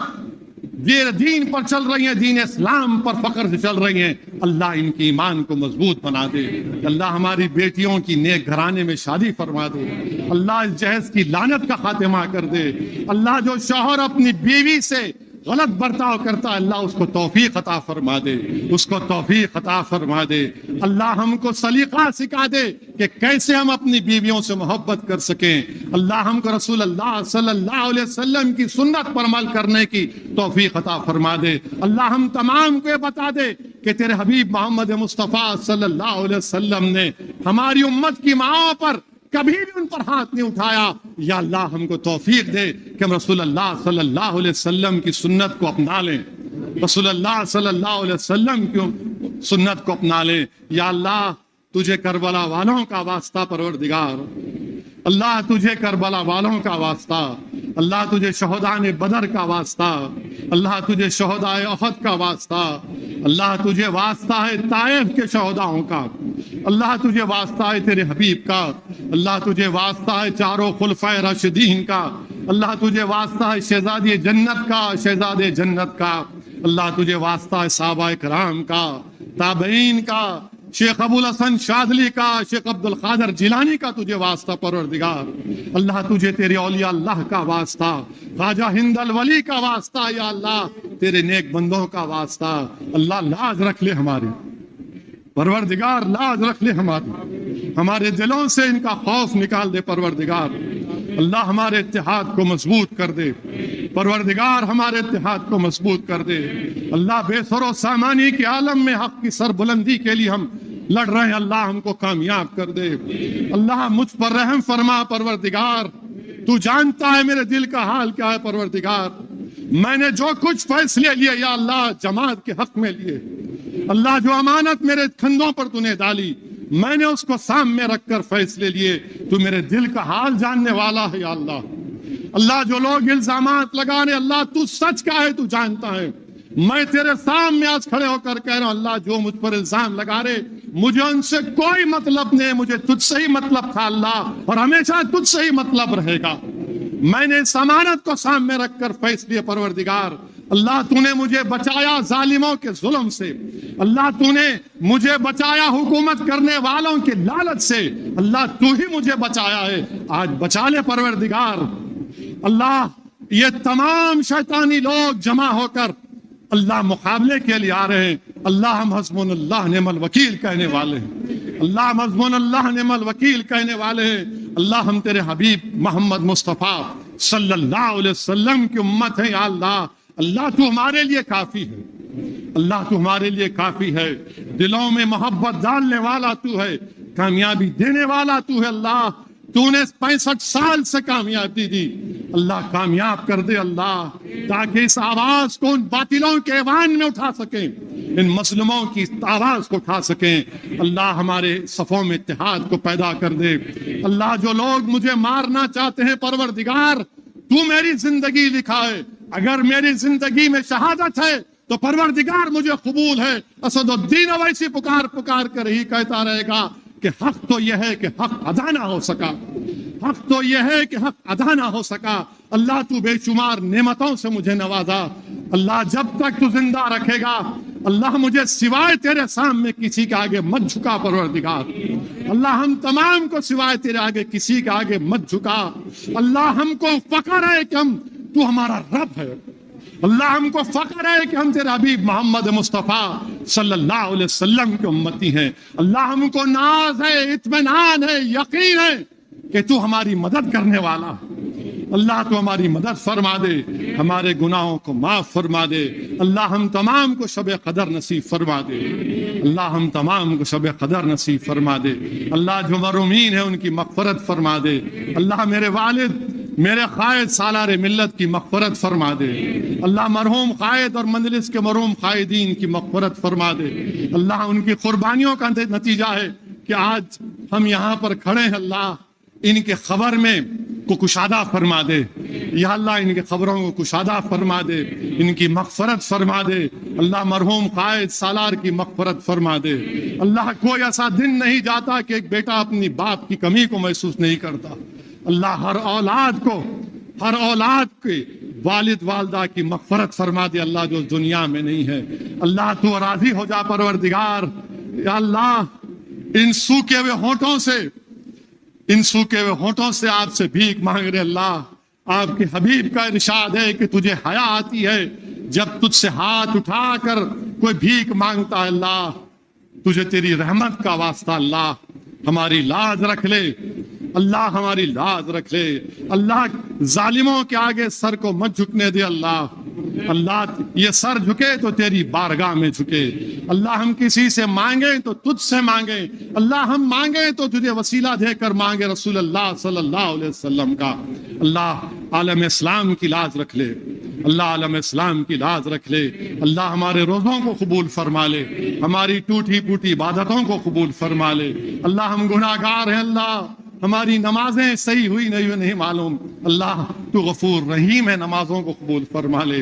یہ دین پر چل رہی ہیں، دین اسلام پر فخر سے چل رہی ہیں، اللہ ان کے ایمان کو مضبوط بنا دے۔ اللہ ہماری بیٹیوں کی نیک گھرانے میں شادی فرما دے۔ اللہ اس جہیز کی لعنت کا خاتمہ کر دے۔ اللہ جو شوہر اپنی بیوی سے غلط برتاؤ کرتا ہے اللہ اس کو توفیق عطا فرما دے، اس کو توفیق عطا فرما دے۔ اللہ ہم کو سلیقہ سکھا دے کہ کیسے ہم اپنی بیویوں سے محبت کر سکیں۔ اللہ ہم کو رسول اللہ صلی اللہ علیہ وسلم کی سنت پر عمل کرنے کی توفیق عطا فرما دے۔ اللہ ہم تمام کو یہ بتا دے کہ تیرے حبیب محمد مصطفیٰ صلی اللہ علیہ وسلم نے ہماری امت کی ماؤں پر کبھی بھی ان پر ہاتھ نہیں اٹھایا۔ یا اللہ ہم کو توفیق دے کہ ہم رسول اللہ صلی اللہ علیہ وسلم کی سنت کو اپنا لیں، رسول اللہ صلی اللہ علیہ وسلم کی سنت کو اپنا لیں۔ یا اللہ تجھے کربلا والوں کا واسطہ پروردگار اللہ تجھے کربلا والوں کا واسطہ، اللہ تجھے شہدائے بدر کا واسطہ، اللہ تجھے شہدائے احد کا واسطہ، اللہ تجھے واسطہ ہے طائف کے شہداؤں کا، اللہ تجھے واسطہ ہے تیرے حبیب کا، اللہ تجھے واسطہ ہے چاروں خلفائے راشدین کا، اللہ تجھے واسطہ ہے شہزادی جنت کا، شہزادے جنت کا، اللہ تجھے واسطہ ہے صحابہ کرام کا، تابعین کا، شیخ ابو الحسن شاذلی کا، شیخ عبد القادر جیلانی کا تجھے واسطہ پروردگار، اللہ تجھے تیرے اولیاء اللہ کا واسطہ، خواجہ ہند الولی کا واسطہ، یا اللہ تیرے نیک بندوں کا واسطہ، اللہ لاز رکھ لے ہماری، پروردگار لاز رکھ لے ہمارے دلوں سے ان کا خوف نکال دے پروردگار، اللہ ہمارے اتحاد کو مضبوط کر دے پروردگار، ہمارے اتحاد کو مضبوط کر دے اللہ، بے سر و سامانی کے عالم میں حق کی سر بلندی کے لیے ہم لڑ رہے ہیں، اللہ ہم کو کامیاب کر دے اللہ، مجھ پر رحم فرما پروردگار، تو جانتا ہے میرے دل کا حال کیا ہے پروردگار، میں نے جو کچھ فیصلے لیے یا اللہ جماعت کے حق میں لیے، اللہ جو امانت میرے کندھوں پر تو نے ڈالی، میں نے اس کو سامنے رکھ کر فیصلے لیے، تو میرے دل کا حال جاننے والا ہے یا اللہ، اللہ جو لوگ الزامات لگا رہے اللہ تو سچ کا ہے، تو جانتا ہے، میں تیرے سامنے آج کھڑے ہو کر کہہ رہا ہوں اللہ جو مجھ پر الزام لگا رہے مجھے ان سے کوئی مطلب نہیں، مجھے تجھ سے ہی مطلب تھا اللہ، اور ہمیشہ تجھ سے ہی مطلب رہے گا، میں نے اس امانت کو سامنے رکھ کر فیصلے پروردگار، اللہ تو نے مجھے بچایا ظالموں کے ظلم سے، اللہ تو نے مجھے بچایا حکومت کرنے والوں کے لالچ سے، اللہ تو ہی مجھے بچایا ہے، آج بچا لے پروردگار، اللہ یہ تمام شیطانی لوگ جمع ہو کر اللہ مقابلے کے لیے آ رہے ہیں، اللہ ہم حسبنا اللہ نعم الوکیل کہنے والے ہیں، اللہ ہم حسبنا اللہ نعم الوکیل کہنے والے ہیں، اللہ ہم تیرے حبیب محمد مصطفیٰ صلی اللہ علیہ وسلم کی امت ہے، یا اللہ اللہ تو ہمارے لیے کافی ہے، اللہ تو ہمارے لیے کافی ہے، دلوں میں محبت ڈالنے والا تو ہے، کامیابی دینے والا تو ہے، اللہ تو نے 65 سال سے کامیابی دی، اللہ کامیاب کر دے اللہ، تاکہ اس آواز کو ان باطلوں کے ایوان میں اٹھا سکیں، ان مظلوموں کی آواز کو اٹھا سکیں، اللہ ہمارے صفوں میں اتحاد کو پیدا کر دے، اللہ جو لوگ مجھے مارنا چاہتے ہیں پروردگار تو میری زندگی لکھا ہے، اگر میری زندگی میں شہادت ہے تو پروردگار مجھے قبول ہے، اسد الدین اویسی پکار پکار کر ہی کہتا رہے گا کہ حق تو یہ ہے کہ حق ادا نہ ہو سکا، حق تو یہ ہے کہ حق ادا نہ ہو سکا، اللہ تو بے شمار نعمتوں سے مجھے نوازا، اللہ جب تک تو زندہ رکھے گا اللہ مجھے سوائے تیرے سامنے کسی کے آگے مت جھکا پروردگار، اللہ ہم تمام کو سوائے تیرے آگے کسی کے آگے مت جھکا، اللہ ہم کو فخر ہے کہ تو ہمارا رب ہے، اللہ ہم کو فخر ہے کہ ہم تیرے حبیب محمد مصطفیٰ صلی اللہ علیہ وسلم کے امتی ہیں، اللہ ہم کو ناز ہے، اطمینان ہے، یقین ہے کہ تو ہماری مدد کرنے والا، اللہ تو ہماری مدد فرما دے، ہمارے گناہوں کو معاف فرما دے، اللہ ہم تمام کو شب قدر نصیب فرما دے، اللہ ہم تمام کو شب قدر نصیب فرما دے، اللہ جو مرحومین ہیں ان کی مغفرت فرما دے، اللہ میرے والد میرے قائد سالار ملت کی مغفرت فرما دے، اللہ مرحوم قائد اور مجلس کے مرحوم قائدین کی مغفرت فرما دے، اللہ ان کی قربانیوں کا نتیجہ ہے کہ آج ہم یہاں پر کھڑے ہیں، اللہ ان کے خبر میں کو کشادہ فرما دے، یا اللہ ان کے خبروں کو کشادہ فرما دے، ان کی مغفرت فرما دے، اللہ مرحوم قائد سالار کی مغفرت فرما دے، اللہ کوئی ایسا دن نہیں جاتا کہ ایک بیٹا اپنی باپ کی کمی کو محسوس نہیں کرتا، اللہ ہر اولاد کے والد والدہ کی مغفرت فرما دے، اللہ جو دنیا میں نہیں ہے، اللہ تو راضی ہو جا پروردگار، یا اللہ ان سوکھے ہوئے ہونٹوں سے آپ سے بھیک مانگ رہے، اللہ آپ کے حبیب کا ارشاد ہے کہ تجھے حیا آتی ہے جب تجھ سے ہاتھ اٹھا کر کوئی بھیک مانگتا ہے، اللہ تجھے تیری رحمت کا واسطہ اللہ ہماری لاز رکھ لے، اللہ ہماری لاز رکھ لے، اللہ ظالموں کے آگے سر کو مت جھکنے دے، اللہ یہ سر جھکے تو تیری بارگاہ میں جھکے، اللہ ہم کسی سے مانگیں تو تجھ سے مانگیں، اللہ ہم مانگیں تو تجھے وسیلہ دے کر مانگے رسول اللہ صلی اللہ علیہ وسلم کا، اللہ عالم اسلام کی لاز رکھ لے، اللہ عالم اسلام کی لاز رکھ لے، اللہ ہمارے روزوں کو قبول فرما لے، ہماری ٹوٹی پوٹی عبادتوں کو قبول فرما لے، اللہ ہم گناہگار ہیں، اللہ ہماری نمازیں صحیح ہوئی نہیں معلوم، اللہ تو غفور رحیم ہے، نمازوں کو قبول فرما لے،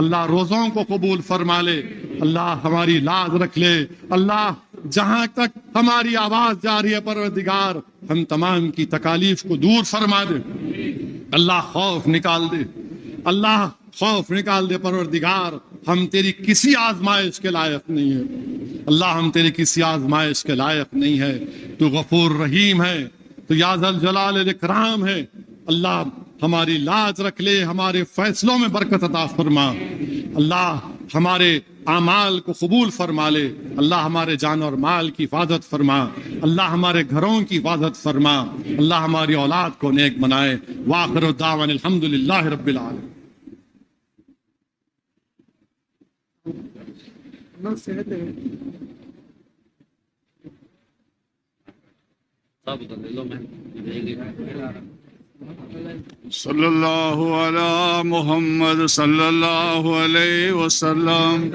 اللہ روزوں کو قبول فرما لے، اللہ ہماری لاز رکھ لے، اللہ جہاں تک ہماری آواز جا رہی ہے پروردگار ہم تمام کی تکالیف کو دور فرما دے، اللہ خوف نکال دے، اللہ خوف نکال دے پروردگار، ہم تیری کسی آزمائش کے لائق نہیں ہے، اللہ ہم تیری کسی آزمائش کے لائق نہیں ہے، تو غفور رحیم ہے، تو یا ذا الجلال الاکرام ہے، اللہ ہماری لاز رکھ لے، ہمارے فیصلوں میں برکت عطا فرما، اللہ ہمارے اعمال کو قبول فرما لے، اللہ ہمارے جان اور مال کی حفاظت فرما، اللہ ہمارے گھروں کی حفاظت فرما، اللہ ہماری اولاد کو نیک بنائے، وآخر دعوانا الحمدللہ رب العالمین۔ صلی اللہ علی محمد صلی اللہ علیہ وسلم۔